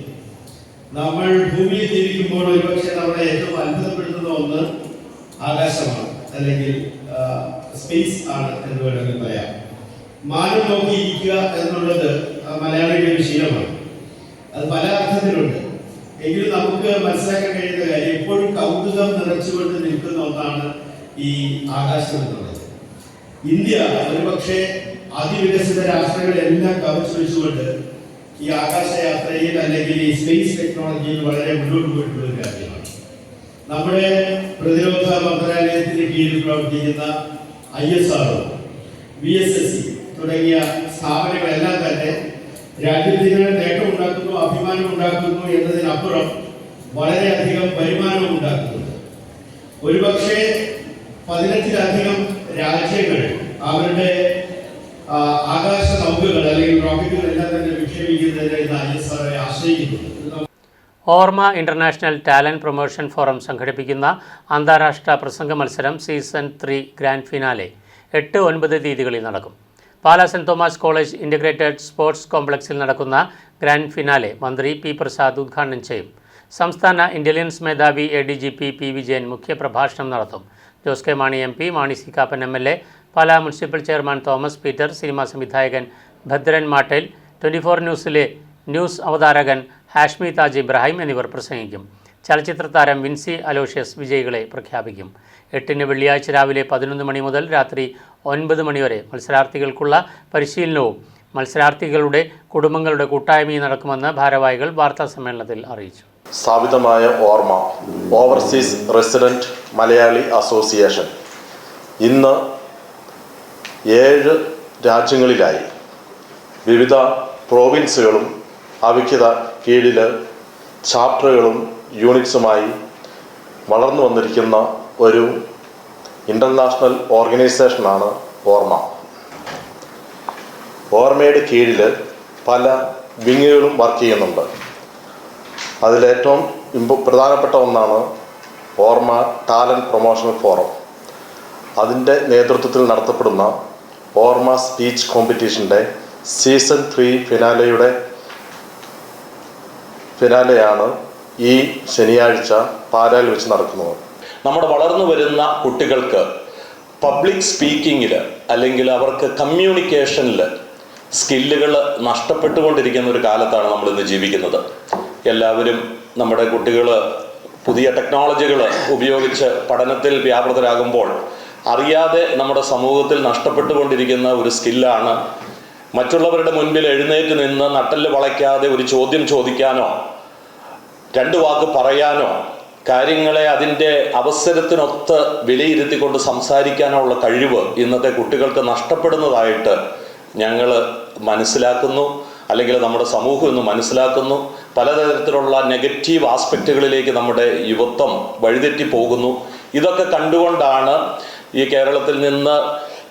നമ്മൾ ഭൂമിയിൽ ജീവിക്കുമ്പോൾ ഒരുപക്ഷെ നമ്മളെ ഏറ്റവും അത്ഭുതപ്പെടുത്തുന്ന ഒന്ന് ആകാശമാണ്, അല്ലെങ്കിൽ സ്പേസ് ആണ് എന്ന് വേണമെങ്കിൽ പറയാം. മാനം നോക്കിയിരിക്കുക എന്നുള്ളത് മലയാളിയുടെ ഒരു ശീലമാണ്. അത് പല അർത്ഥത്തിലുണ്ട്. എങ്കിലും നമുക്ക് മനസ്സിലാക്കാൻ കഴിയുന്ന കാര്യം എപ്പോഴും കൗതുകം നിറച്ചുകൊണ്ട് നിൽക്കുന്ന ഒന്നാണ് ഈ ആകാശം എന്നുള്ളത്. ഇന്ത്യ ഒരുപക്ഷെ അതിവികസിത രാഷ്ട്രങ്ങളെല്ലാം കവച്ചു വെച്ചുകൊണ്ട് ഈ ആകാശയാത്രയിൽ അല്ലെങ്കിൽ ഈ സ്പേസ് ടെക്നോളജിയിൽ വളരെ മുന്നോട്ട് പോയിട്ടുള്ള ഒരു കാര്യമാണ്. നമ്മുടെ പ്രതിരോധ മന്ത്രാലയത്തിന് കീഴിൽ പ്രവർത്തിക്കുന്ന ISRO, VSSC തുടങ്ങിയ സ്ഥാപനങ്ങളെല്ലാം തന്നെ രാജ്യത്തിന് നേട്ടമുണ്ടാക്കുന്നു, അഭിമാനമുണ്ടാക്കുന്നു എന്നതിനപ്പുറം വളരെയധികം വരുമാനം ഉണ്ടാക്കുന്നുണ്ട്. ഒരുപക്ഷെ 15ലധികം രാജ്യങ്ങൾ അവരുടെ ആകാശ നൗകകൾ അല്ലെങ്കിൽ റോക്കറ്റുകൾ എല്ലാം തന്നെ വിക്ഷേപിക്കുന്നതിന് ISROയെ ആശ്രയിക്കുന്നുണ്ട്. ഓർമ്മ ഇന്റർനാഷണൽ ടാലന്റ് പ്രൊമോഷൻ ഫോറം സംഘടിപ്പിക്കുന്ന അന്താരാഷ്ട്ര പ്രസംഗ മത്സരം സീസൺ 3 ഗ്രാൻഡ് ഫിനാലെ 8-9 തീയതികളിൽ നടക്കും. Pala saint Thomas college integrated sports കോംപ്ലക്സിൽ നടക്കുന്ന ഗ്രാൻഡ് ഫിനാലെ മന്ത്രി P. പ്രസാദ് ഉദ്ഘാടനം ചെയ്യും. സംസ്ഥാന ഇന്റലിജൻസ് മേധാവി ADGP P. വിജയൻ മുഖ്യപ്രഭാഷണം നടത്തും. Jose K Mani MP, Mani C Kappan MLA, Pala municipal chairman Thomas Peter, cinema സംവിധായകൻ ഭദ്രൻ മാട്ടേൽ, 24 ന്യൂസിലെ ന്യൂസ് അവതാരകൻ ഹാഷ്മി താജ് ഇബ്രാഹിം എന്നിവർ പ്രസംഗിക്കും. ചലച്ചിത്ര താരം വിൻസി അലോഷ്യസ് വിജയികളെ പ്രഖ്യാപിക്കും. 8-ന് വെള്ളിയാഴ്ച രാവിലെ 11 മണി മുതൽ രാത്രി 9 മണി വരെ മത്സരാർത്ഥികൾക്കുള്ള പരിശീലനവും മത്സരാർത്ഥികളുടെ കുടുംബങ്ങളുടെ കൂട്ടായ്മയും നടക്കുമെന്ന് ഭാരവാഹികൾ വാർത്താസമ്മേളനത്തിൽ അറിയിച്ചു. സ്ഥാപിതമായ ഓർമ്മ ഓവർസീസ് റെസിഡന്റ് മലയാളി അസോസിയേഷൻ ഇന്ന് 7 രാജ്യങ്ങളിലായി വിവിധ പ്രോവിൻസുകളും അവയ്ക്ക് കീഴിൽ ചാപ്റ്ററുകളും യൂണിറ്റ്സുമായി വളർന്നു വന്നിരിക്കുന്ന ഒരു ഇൻ്റർനാഷണൽ ഓർഗനൈസേഷനാണ് ഓർമ്മ. ഓർമ്മയുടെ കീഴിൽ പല വിങ്ങുകളും വർക്ക് ചെയ്യുന്നുണ്ട്. അതിലേറ്റവും പ്രധാനപ്പെട്ട ഒന്നാണ് ഓർമ്മ ടാലൻറ്റ് പ്രൊമോഷൻ ഫോറം. അതിൻ്റെ നേതൃത്വത്തിൽ നടത്തപ്പെടുന്ന ഓർമ്മ സ്പീച്ച് കോമ്പറ്റീഷൻ്റെ സീസൺ 3 ഫിനാലെയാണ് ഈ ശനിയാഴ്ച പാലായിൽ വെച്ച് നടക്കുന്നത്. നമ്മുടെ വളർന്നു വരുന്ന കുട്ടികൾക്ക് പബ്ലിക് സ്പീക്കിങ്ങിൽ അല്ലെങ്കിൽ അവർക്ക് കമ്മ്യൂണിക്കേഷനിൽ സ്കില്ലുകൾ നഷ്ടപ്പെട്ടുകൊണ്ടിരിക്കുന്ന ഒരു കാലത്താണ് നമ്മളിന്ന് ജീവിക്കുന്നത്. എല്ലാവരും നമ്മുടെ കുട്ടികൾ പുതിയ ടെക്നോളജികൾ ഉപയോഗിച്ച് പഠനത്തിൽ വ്യാപൃതരാകുമ്പോൾ അറിയാതെ നമ്മുടെ സമൂഹത്തിൽ നഷ്ടപ്പെട്ടുകൊണ്ടിരിക്കുന്ന ഒരു സ്കില്ലാണ് മറ്റുള്ളവരുടെ മുൻപിൽ എഴുന്നേറ്റ് നിന്ന് നട്ടെല്ല് വളയ്ക്കാതെ ഒരു ചോദ്യം ചോദിക്കാനോ 2 വാക്ക് പറയാനോ കാര്യങ്ങളെ അതിൻ്റെ അവസരത്തിനൊത്ത് വിലയിരുത്തിക്കൊണ്ട് സംസാരിക്കാനോ ഉള്ള കഴിവ് ഇന്നത്തെ കുട്ടികൾക്ക് നഷ്ടപ്പെടുന്നതായിട്ട് ഞങ്ങൾ മനസ്സിലാക്കുന്നു, അല്ലെങ്കിൽ നമ്മുടെ സമൂഹം ഇന്ന് മനസ്സിലാക്കുന്നു. പലതരത്തിലുള്ള നെഗറ്റീവ് ആസ്പെക്റ്റുകളിലേക്ക് നമ്മുടെ യുവത്വം വഴിതെറ്റി പോകുന്നു. ഇതൊക്കെ കണ്ടുകൊണ്ടാണ് ഈ കേരളത്തിൽ നിന്ന്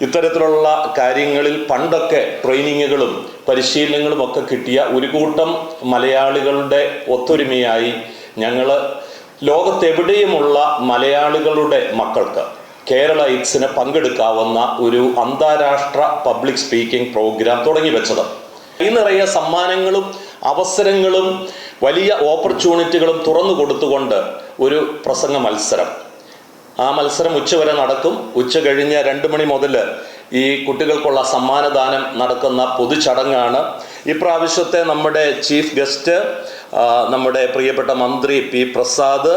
ഇത്തരത്തിലുള്ള കാര്യങ്ങളിൽ പണ്ടൊക്കെ ട്രെയിനിങ്ങുകളും പരിശീലനങ്ങളും ഒക്കെ കിട്ടിയ ഒരു കൂട്ടം മലയാളികളുടെ ഒത്തൊരുമയായി ഞങ്ങൾ ലോകത്തെവിടെയുമുള്ള മലയാളികളുടെ മക്കൾക്ക് കേരള ഇറ്റ്സിന് പങ്കെടുക്കാവുന്ന ഒരു അന്താരാഷ്ട്ര പബ്ലിക് സ്പീക്കിംഗ് പ്രോഗ്രാം തുടങ്ങി വെച്ചത്. ഈ നിറയെ സമ്മാനങ്ങളും അവസരങ്ങളും വലിയ ഓപ്പർച്യൂണിറ്റികളും തുറന്നു കൊടുത്തുകൊണ്ട് ഒരു പ്രസംഗ മത്സരം. ആ മത്സരം ഉച്ചവരെ നടക്കും. ഉച്ച കഴിഞ്ഞ് 2 മണി മുതൽ ഈ കുട്ടികൾക്കുള്ള സമ്മാനദാനം നടക്കുന്ന പൊതുചടങ്ങാണ്. ഇപ്രാവശ്യത്തെ നമ്മുടെ ചീഫ് ഗസ്റ്റ് നമ്മുടെ പ്രിയപ്പെട്ട മന്ത്രി P. പ്രസാദ്,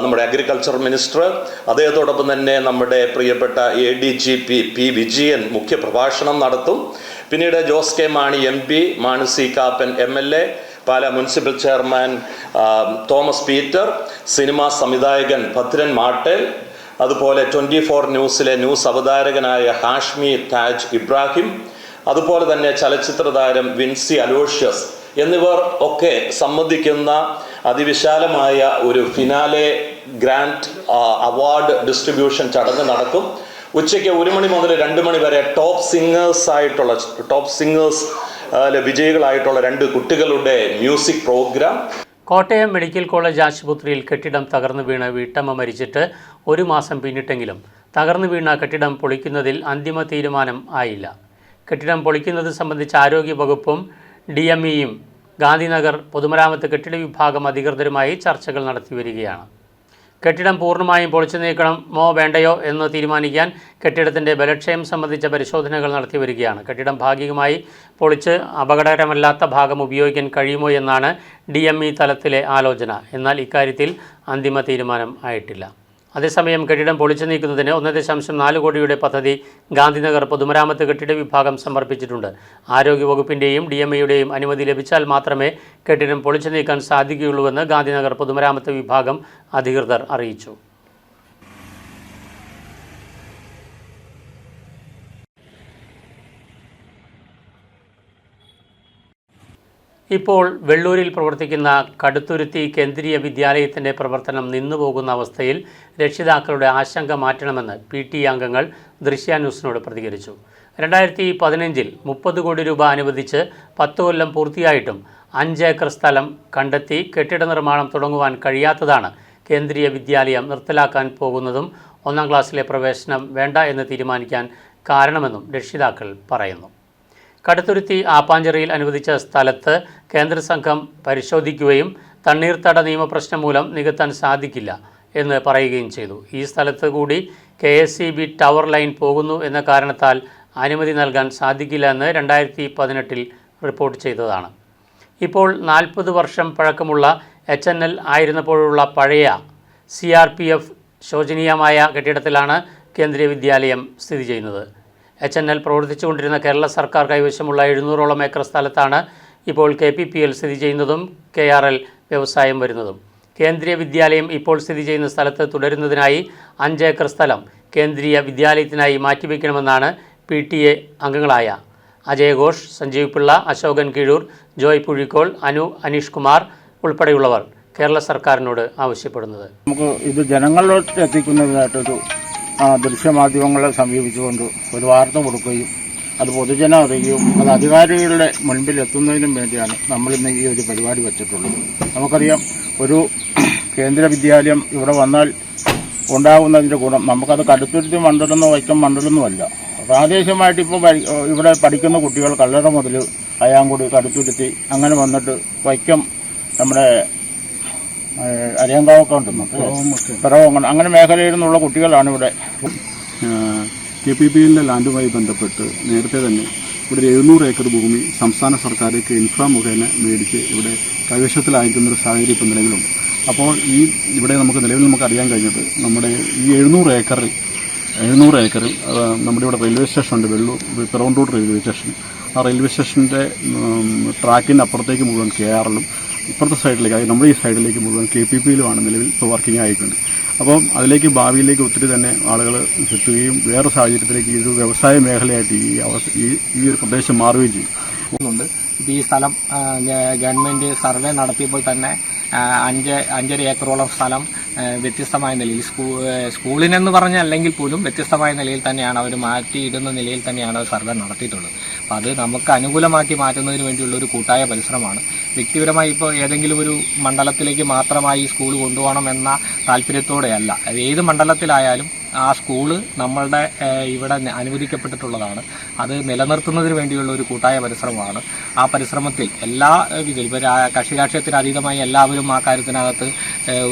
നമ്മുടെ അഗ്രികൾച്ചർ മിനിസ്റ്റർ, അദ്ദേഹത്തോടൊപ്പം തന്നെ നമ്മുടെ പ്രിയപ്പെട്ട ADGP P. വിജയൻ മുഖ്യപ്രഭാഷണം നടത്തും. പിന്നീട് Jose K Mani MP, Mani C Kappan MLA, Pala municipal chairman Thomas Peter, cinema സംവിധായകൻ ഭദ്രൻ മാട്ടേൽ, അതുപോലെ 24 ന്യൂസിലെ ന്യൂസ് അവതാരകനായ ഹാഷ്മി താജ് ഇബ്രാഹിം, അതുപോലെ തന്നെ ചലച്ചിത്ര താരം വിൻസി അലോഷ്യസ് എന്നിവർ ഒക്കെ സംബന്ധിക്കുന്ന അതിവിശാലമായ ഒരു ഫിനാലെ ഗ്രാൻഡ് അവാർഡ് ഡിസ്ട്രിബ്യൂഷൻ ചടങ്ങ് നടക്കും. ഉച്ചയ്ക്ക് 1 മണി മുതൽ 2 മണി വരെ ടോപ്പ് സിംഗേഴ്സ് വിജയികളായിട്ടുള്ള 2 കുട്ടികളുടെ music programme. Kottayam medical college ആശുപത്രിയിൽ കെട്ടിടം തകർന്നു വീണ് വീട്ടമ്മ മരിച്ചിട്ട് 1 മാസം പിന്നിട്ടെങ്കിലും തകർന്നു വീണ കെട്ടിടം പൊളിക്കുന്നതിൽ അന്തിമ തീരുമാനം ആയില്ല. കെട്ടിടം പൊളിക്കുന്നത് സംബന്ധിച്ച് ആരോഗ്യവകുപ്പും DMEയും ഗാന്ധിനഗർ പൊതുമരാമത്ത് കെട്ടിട വിഭാഗം അധികൃതരുമായി ചർച്ചകൾ നടത്തിവരികയാണ്. കെട്ടിടം പൂർണ്ണമായും പൊളിച്ചു നീക്കണമോ വേണ്ടയോ എന്ന് തീരുമാനിക്കാൻ കെട്ടിടത്തിൻ്റെ ബലക്ഷയം സംബന്ധിച്ച പരിശോധനകൾ നടത്തിവരികയാണ്. കെട്ടിടം ഭാഗികമായി പൊളിച്ച് അപകടകരമല്ലാത്ത ഭാഗം ഉപയോഗിക്കാൻ കഴിയുമോ എന്നാണ് DME തലത്തിലെ ആലോചന. എന്നാൽ ഇക്കാര്യത്തിൽ അന്തിമ തീരുമാനം ആയിട്ടില്ല. അതേസമയം കെട്ടിടം പൊളിച്ചു നീക്കുന്നതിന് 1.4 കോടിയുടെ പദ്ധതി ഗാന്ധിനഗർ പൊതുമരാമത്ത് കെട്ടിട വിഭാഗം സമർപ്പിച്ചിട്ടുണ്ട്. ആരോഗ്യവകുപ്പിൻ്റെയും DMEയുടെയും അനുമതി ലഭിച്ചാൽ മാത്രമേ കെട്ടിടം പൊളിച്ചു നീക്കാൻ സാധിക്കുകയുള്ളൂവെന്ന് ഗാന്ധിനഗർ പൊതുമരാമത്ത് വിഭാഗം അധികൃതർ അറിയിച്ചു. ഇപ്പോൾ വെള്ളൂരിൽ പ്രവർത്തിക്കുന്ന കടുത്തുരുത്തി കേന്ദ്രീയ വിദ്യാലയത്തിൻ്റെ പ്രവർത്തനം നിന്നുപോകുന്ന അവസ്ഥയിൽ രക്ഷിതാക്കളുടെ ആശങ്ക മാറ്റണമെന്ന് PTA അംഗങ്ങൾ ദൃശ്യാന്യൂസിനോട് പ്രതികരിച്ചു. 2015 30 കോടി രൂപ അനുവദിച്ച് 10 കൊല്ലം പൂർത്തിയായിട്ടും 5 ഏക്കർ സ്ഥലം കണ്ടെത്തി കെട്ടിട നിർമ്മാണം തുടങ്ങുവാൻ കഴിയാത്തതാണ് കേന്ദ്രീയ വിദ്യാലയം നിർത്തലാക്കാൻ പോകുന്നതും 1ാം ക്ലാസ്സിലെ പ്രവേശനം വേണ്ട എന്ന് തീരുമാനിക്കാൻ കാരണമെന്നും രക്ഷിതാക്കൾ പറയുന്നു. കടുത്തുരുത്തി ആപ്പാഞ്ചിറയിൽ അനുവദിച്ച സ്ഥലത്ത് കേന്ദ്ര സംഘം പരിശോധിക്കുകയും തണ്ണീർത്തട നിയമപ്രശ്നം മൂലം നികത്താൻ സാധിക്കില്ല എന്ന് പറയുകയും ചെയ്തു. ഈ സ്ഥലത്ത് കൂടി KSEB ടവർ ലൈൻ പോകുന്നു എന്ന കാരണത്താൽ അനുമതി നൽകാൻ സാധിക്കില്ല എന്ന് 2018 റിപ്പോർട്ട് ചെയ്തതാണ്. ഇപ്പോൾ 40 വർഷം പഴക്കമുള്ള HNL ആയിരുന്നപ്പോഴുള്ള പഴയ CRPF ശോചനീയമായ കെട്ടിടത്തിലാണ് കേന്ദ്രീയ വിദ്യാലയം സ്ഥിതി ചെയ്യുന്നത്. HNL പ്രവർത്തിച്ചുകൊണ്ടിരുന്ന കേരള സർക്കാർ കൈവശമുള്ള 700ഓളം ഏക്കർ സ്ഥലത്താണ് ഇപ്പോൾ KPPL സ്ഥിതി ചെയ്യുന്നതും KRL വ്യവസായം വരുന്നതും. കേന്ദ്രീയ വിദ്യാലയം ഇപ്പോൾ സ്ഥിതി ചെയ്യുന്ന സ്ഥലത്ത് തുടരുന്നതിനായി 5 ഏക്കർ സ്ഥലം കേന്ദ്രീയ വിദ്യാലയത്തിനായി മാറ്റിവെക്കണമെന്നാണ് PTA അംഗങ്ങളായ അജയ് ഘോഷ്, സഞ്ജീവ് പിള്ള, അശോകൻ കീഴൂർ, ജോയ് പുഴിക്കോൾ, അനീഷ് കുമാർ ഉൾപ്പെടെയുള്ളവർ കേരള സർക്കാരിനോട് ആവശ്യപ്പെടുന്നത്. നമുക്ക് ഇത് ജനങ്ങളിലോട്ട് എത്തിക്കുന്നതിനായിട്ടൊരു ദൃശ്യമാധ്യമങ്ങളെ സമീപിച്ചുകൊണ്ട് ഒരു വാർത്ത കൊടുക്കുകയും അത് പൊതുജനം അറിയുകയും അത് അധികാരികളുടെ മുൻപിൽ എത്തുന്നതിനും വേണ്ടിയാണ് നമ്മളിന്ന് ഈ ഒരു പരിപാടി വെച്ചിട്ടുള്ളത്. നമുക്കറിയാം, ഒരു കേന്ദ്ര വിദ്യാലയം ഇവിടെ വന്നാൽ ഉണ്ടാകുന്നതിൻ്റെ ഗുണം നമുക്കത് കടുത്തുരുത്തി മണ്ഡലമെന്നോ വൈക്കം മണ്ഡലമൊന്നും അല്ല. പ്രാദേശികമായിട്ട് ഇപ്പോൾ ഇവിടെ പഠിക്കുന്ന കുട്ടികൾ കല്ലറ മുതൽ അയാങ്കുടി, കടുത്തുരുത്തി അങ്ങനെ വന്നിട്ട് വൈക്കം, നമ്മുടെ അരിയങ്കാവൊക്കെ ഉണ്ടെന്ന് പിറവം അങ്ങനെ മേഖലയിൽ നിന്നുള്ള കുട്ടികളാണ് ഇവിടെ. KPPL ലാൻഡുമായി ബന്ധപ്പെട്ട് നേരത്തെ തന്നെ ഇവിടെ 700 ഏക്കർ ഭൂമി സംസ്ഥാന സർക്കാർക്ക് ഇൻഫ്രാ മുഖേന മേടിച്ച് ഇവിടെ കൈവശത്തിലായിരിക്കുന്നൊരു സാഹചര്യം ഇപ്പോൾ നിലവിലുണ്ട്. അപ്പോൾ ഇവിടെ നിലവിൽ നമുക്ക് അറിയാൻ കഴിഞ്ഞത് നമ്മുടെ ഈ 700 ഏക്കറിൽ നമ്മുടെ ഇവിടെ റെയിൽവേ സ്റ്റേഷനുണ്ട്, വെള്ളൂർ പിറവന്തൂർ റെയിൽവേ സ്റ്റേഷൻ. ആ റെയിൽവേ സ്റ്റേഷൻ്റെ ട്രാക്കിൻ്റെ അപ്പുറത്തേക്ക് മുഴുവൻ KRLും ഇപ്പുറത്തെ സൈഡിലേക്ക്, അതായത് നമ്മുടെ ഈ സൈഡിലേക്ക് മുഴുവൻ KPPLുമാണ് നിലവിൽ ഇപ്പോൾ വർക്കിംഗ് ആയിട്ടുണ്ട്. അപ്പം അതിലേക്ക് ഭാവിയിലേക്ക് ഒത്തിരി തന്നെ ആളുകൾ എത്തുകയും വേറെ സാഹചര്യത്തിലേക്ക് ഇത് വ്യവസായ മേഖലയായിട്ട് ഈ ഒരു പ്രദേശം മാറുകയും ചെയ്യും. ഇപ്പോൾ ഈ സ്ഥലം ഗവൺമെൻറ് സർവേ നടത്തിയപ്പോൾ തന്നെ 5.5 ഏക്കറോളം സ്ഥലം വ്യത്യസ്തമായ നിലയിൽ സ്കൂളിനെന്ന് പറഞ്ഞ അല്ലെങ്കിൽ പോലും വ്യത്യസ്തമായ നിലയിൽ തന്നെയാണ് അവർ മാറ്റിയിടുന്ന നിലയിൽ തന്നെയാണ് സർവേ നടത്തിയിട്ടുള്ളത്. അപ്പോൾ അത് നമുക്ക് അനുകൂലമാക്കി മാറ്റുന്നതിന് വേണ്ടിയുള്ള ഒരു കൂട്ടായ പരിശ്രമമാണ്. വ്യക്തിപരമായി ഇപ്പോൾ ഏതെങ്കിലും ഒരു മണ്ഡലത്തിലേക്ക് മാത്രമായി സ്കൂൾ കൊണ്ടുപോകണം എന്ന താല്പര്യത്തോടെയല്ല, ഏത് മണ്ഡലത്തിലായാലും ആ സ്കൂള് നമ്മളുടെ ഇവിടെ അനുവദിക്കപ്പെട്ടിട്ടുള്ളതാണ്. അത് നിലനിർത്തുന്നതിന് വേണ്ടിയുള്ള ഒരു കൂട്ടായ പരിശ്രമമാണ്. ആ പരിശ്രമത്തിൽ എല്ലാ ഇപ്പോൾ കക്ഷിരാഷ്ട്രീയത്തിന് അതീതമായി എല്ലാവരും ആ കാര്യത്തിനകത്ത്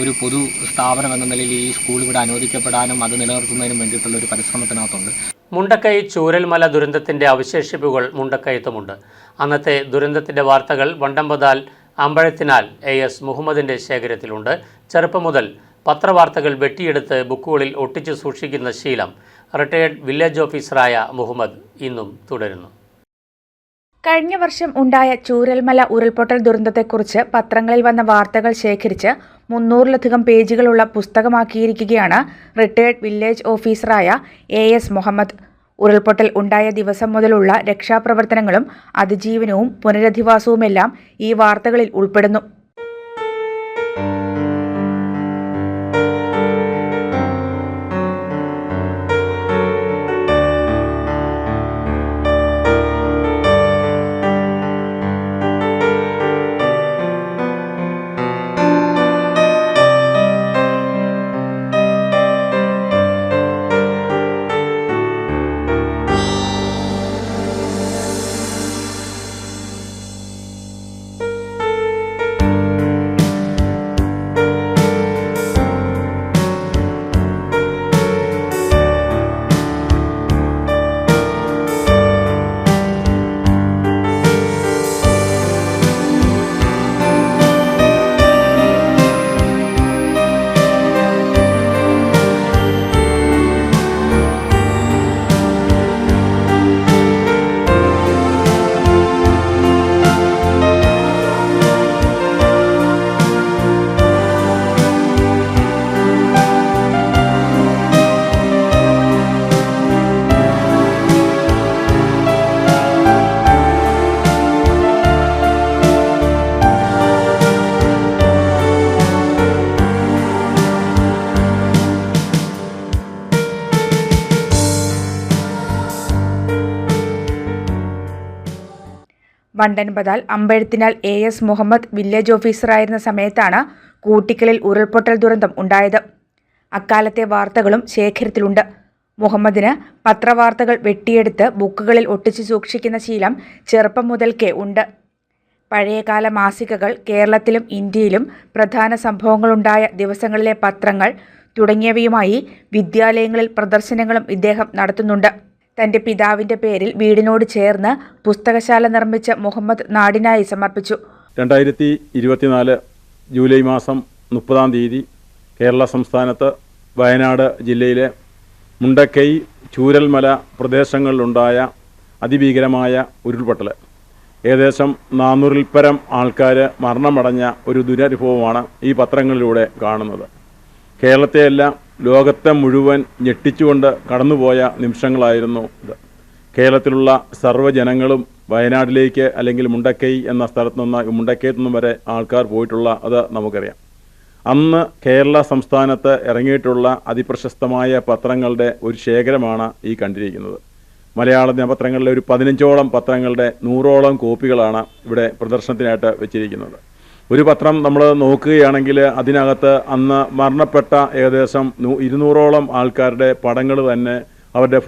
ഒരു പൊതു സ്ഥാപനം എന്ന നിലയിൽ ഈ സ്കൂൾ ഇവിടെ അനുവദിക്കപ്പെടാനും അത് നിലനിർത്തുന്നതിനും വേണ്ടിയിട്ടുള്ള ഒരു പരിശ്രമത്തിനകത്തുണ്ട്. മുണ്ടക്കൈ ചൂരൽമല ദുരന്തത്തിൻ്റെ അവശേഷിപ്പുകൾ മുണ്ടക്കയത്തുമുണ്ട്. അന്നത്തെ ദുരന്തത്തിൻ്റെ വാർത്തകൾ വണ്ടമ്പതാൽ അമ്പഴത്തിനാൽ AS മുഹമ്മദിൻ്റെ ശേഖരത്തിലുണ്ട്. ചെറുപ്പം മുതൽ പത്രവാർത്തകൾ വെട്ടിയെടുത്ത് ബുക്കുകളിൽ ഒട്ടിച്ചു സൂക്ഷിക്കുന്ന ശീലം റിട്ടയേർഡ് വില്ലേജ് ഓഫീസറായ മുഹമ്മദ് ഇന്നും തുടരുന്നു. കഴിഞ്ഞ വർഷം ഉണ്ടായ ചൂരൽമല ഉരുൾപൊട്ടൽ ദുരന്തത്തെക്കുറിച്ച് പത്രങ്ങളിൽ വന്ന വാർത്തകൾ ശേഖരിച്ച് 300-ലധികം പേജുകളുള്ള പുസ്തകമാക്കിയിരിക്കുകയാണ് റിട്ടയേർഡ് വില്ലേജ് ഓഫീസറായ AS മുഹമ്മദ്. ഉരുൾപൊട്ടൽ ഉണ്ടായ ദിവസം മുതലുള്ള രക്ഷാപ്രവർത്തനങ്ങളും അതിജീവനവും പുനരധിവാസവുമെല്ലാം ഈ വാർത്തകളിൽ ഉൾപ്പെടുന്നു. വണ്ടൻപതാൽ അമ്പഴത്തിനാൽ AS മുഹമ്മദ് വില്ലേജ് ഓഫീസറായിരുന്ന സമയത്താണ് കൂട്ടിക്കലിൽ ഉരുൾപൊട്ടൽ ദുരന്തം ഉണ്ടായത്. അക്കാലത്തെ വാർത്തകളും ശേഖരത്തിലുണ്ട്. മുഹമ്മദിന് പത്രവാർത്തകൾ വെട്ടിയെടുത്ത് ബുക്കുകളിൽ ഒട്ടിച്ചു സൂക്ഷിക്കുന്ന ശീലം ചെറുപ്പം മുതൽക്കേ ഉണ്ട്. പഴയകാല മാസികകൾ, കേരളത്തിലും ഇന്ത്യയിലും പ്രധാന സംഭവങ്ങളുണ്ടായ ദിവസങ്ങളിലെ പത്രങ്ങൾ തുടങ്ങിയവയുമായി വിദ്യാലയങ്ങളിൽ പ്രദർശനങ്ങളും ഇദ്ദേഹം നടത്തുന്നുണ്ട്. തന്റെ പിതാവിന്റെ പേരിൽ വീടിനോട് ചേർന്ന് പുസ്തകശാല നിർമ്മിച്ച മുഹമ്മദ് നാടിനായി സമർപ്പിച്ചു. 2024 ജൂലൈ മാസം 30-ാം തീയതി കേരള സംസ്ഥാനത്ത് വയനാട് ജില്ലയിലെ മുണ്ടക്കൈ, ചൂരൽമല പ്രദേശങ്ങളിലുണ്ടായ അതിഭീകരമായ ഉരുൾപൊട്ടൽ, ഏകദേശം 400-ൽ പരം ആൾക്കാർ മരണമടഞ്ഞ ഒരു ദുരനുഭവമാണ് ഈ പത്രങ്ങളിലൂടെ കാണുന്നത്. കേരളത്തെയല്ല, ലോകത്തെ മുഴുവൻ ഞെട്ടിച്ചുകൊണ്ട് കടന്നുപോയ നിമിഷങ്ങളായിരുന്നു ഇത്. കേരളത്തിലുള്ള സർവ്വജനങ്ങളും വയനാട്ടിലേക്ക് അല്ലെങ്കിൽ മുണ്ടക്കൈ എന്ന സ്ഥലത്തു നിന്ന്, മുണ്ടക്കയത്തു നിന്നും വരെ ആൾക്കാർ പോയിട്ടുള്ള അത് നമുക്കറിയാം. അന്ന് കേരള സംസ്ഥാനത്ത് ഇറങ്ങിയിട്ടുള്ള അതിപ്രശസ്തമായ പത്രങ്ങളുടെ ഒരു ശേഖരമാണ് ഈ കണ്ടിരിക്കുന്നത്. മലയാള ദിനപത്രങ്ങളിലെ ഒരു 15ഓളം പത്രങ്ങളുടെ 100ഓളം കോപ്പികളാണ് ഇവിടെ പ്രദർശനത്തിനായിട്ട് വെച്ചിരിക്കുന്നത്. ഒരു പത്രം നമ്മൾ നോക്കുകയാണെങ്കിൽ അതിനകത്ത് അന്ന് മരണപ്പെട്ട ഏകദേശം 200ഓളം ആൾക്കാരുടെ പടങ്ങൾ തന്നെ, അവരുടെ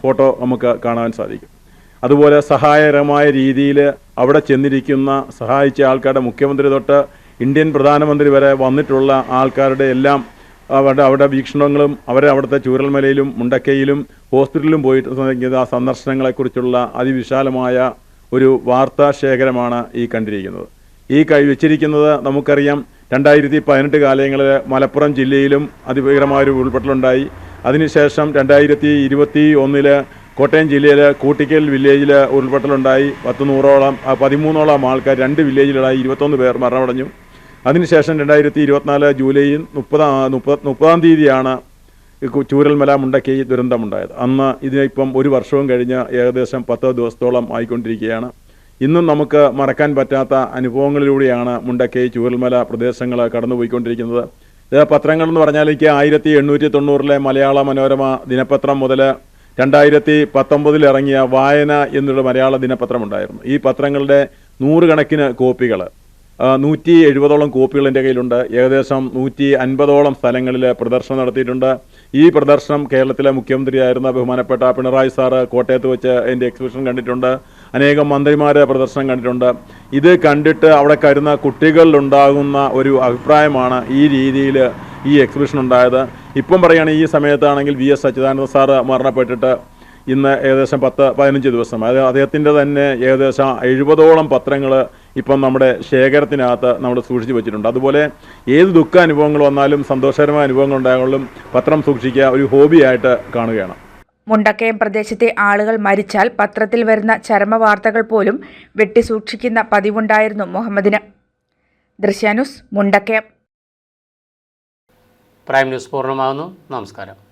ഫോട്ടോ നമുക്ക് കാണാൻ സാധിക്കും. അതുപോലെ സഹായകരമായ രീതിയിൽ അവിടെ ചെന്നിരിക്കുന്ന സഹായിച്ച ആൾക്കാരുടെ, മുഖ്യമന്ത്രി തൊട്ട് ഇന്ത്യൻ പ്രധാനമന്ത്രി വരെ വന്നിട്ടുള്ള ആൾക്കാരുടെ എല്ലാം അവരുടെ വീക്ഷണങ്ങളും അവിടുത്തെ ചൂരൽമലയിലും മുണ്ടക്കയിലും ഹോസ്പിറ്റലിലും പോയിട്ട് ആ സന്ദർശനങ്ങളെക്കുറിച്ചുള്ള അതിവിശാലമായ ഒരു വാർത്താ ശേഖരമാണ് ഈ കണ്ടിരിക്കുന്നത്. ഈ വെച്ചിരിക്കുന്നത് നമുക്കറിയാം, 2018 കാലങ്ങളിൽ മലപ്പുറം ജില്ലയിലും അതിഭീകരമായൊരു ഉരുൾപൊട്ടലുണ്ടായി. അതിനുശേഷം 2021 കോട്ടയം ജില്ലയിൽ കൂട്ടിക്കൽ വില്ലേജിൽ ഉരുൾപൊട്ടലുണ്ടായി. 13ഓളം ആൾക്കാർ 2 വില്ലേജിലായി 21 പേർ മരണമടഞ്ഞു. അതിനുശേഷം 2024 ജൂലൈ 30-ാം തീയതിയാണ് ചൂരൽമല മുണ്ടക്കൈ ദുരന്തമുണ്ടായത്. അന്ന് ഇതിനിപ്പം ഒരു വർഷവും കഴിഞ്ഞ് ഏകദേശം 10 ദിവസത്തോളം ആയിക്കൊണ്ടിരിക്കുകയാണ്. ഇന്നും നമുക്ക് മറക്കാൻ പറ്റാത്ത അനുഭവങ്ങളിലൂടെയാണ് മുണ്ടക്കൈ, ചൂരൽമല പ്രദേശങ്ങൾ കടന്നുപോയിക്കൊണ്ടിരിക്കുന്നത്. പത്രങ്ങളെന്ന് പറഞ്ഞാൽ എനിക്ക് 1890 മലയാള മനോരമ ദിനപത്രം മുതൽ 2019 ഇറങ്ങിയ വായന എന്നുള്ള മലയാള ദിനപത്രമുണ്ടായിരുന്നു. ഈ പത്രങ്ങളുടെ 100 കണക്കിന് കോപ്പികൾ, 170ഓളം കോപ്പികൾ എൻ്റെ കയ്യിലുണ്ട്. ഏകദേശം 150ഓളം സ്ഥലങ്ങളിൽ പ്രദർശനം നടത്തിയിട്ടുണ്ട്. ഈ പ്രദർശനം കേരളത്തിലെ മുഖ്യമന്ത്രിയായിരുന്ന ബഹുമാനപ്പെട്ട പിണറായി സാറ് കോട്ടയത്ത് വെച്ച് അതിൻ്റെ എക്സിബിഷൻ കണ്ടിട്ടുണ്ട്. അനേകം മന്ത്രിമാരെ പ്രദർശനം കണ്ടിട്ടുണ്ട്. ഇത് കണ്ടിട്ട് അവിടെ കരുന്ന കുട്ടികളിലുണ്ടാകുന്ന ഒരു അഭിപ്രായമാണ് ഈ രീതിയിൽ ഈ എക്സിബിഷൻ ഉണ്ടായത്. ഇപ്പം പറയുകയാണെങ്കിൽ ഈ സമയത്താണെങ്കിൽ VS അച്യുതാനന്ദ സാറ് മരണപ്പെട്ടിട്ട് ഇന്ന് ഏകദേശം 10-15 ദിവസം, അതായത് അദ്ദേഹത്തിൻ്റെ തന്നെ ഏകദേശം 70ഓളം പത്രങ്ങൾ ഇപ്പം നമ്മുടെ ശേഖരത്തിനകത്ത് നമ്മൾ സൂക്ഷിച്ച് വെച്ചിട്ടുണ്ട്. അതുപോലെ ഏത് ദുഃഖ അനുഭവങ്ങൾ വന്നാലും സന്തോഷകരമായ അനുഭവങ്ങൾ ഉണ്ടായാലും പത്രം സൂക്ഷിക്കുക ഒരു ഹോബിയായിട്ട് കാണുകയാണ്. മുണ്ടക്കയം പ്രദേശത്തെ ആളുകൾ മരിച്ചാൽ പത്രത്തിൽ വരുന്ന ചരമവാർത്തകൾ പോലും വെട്ടിസൂക്ഷിക്കുന്ന പതിവുണ്ടായിരുന്നു മുഹമ്മദിന്. ദൃശ്യാന്യൂസ്, മുണ്ടക്കയം. പ്രൈം ന്യൂസ് പൂർണ്ണമാകുന്നു. നമസ്കാരം.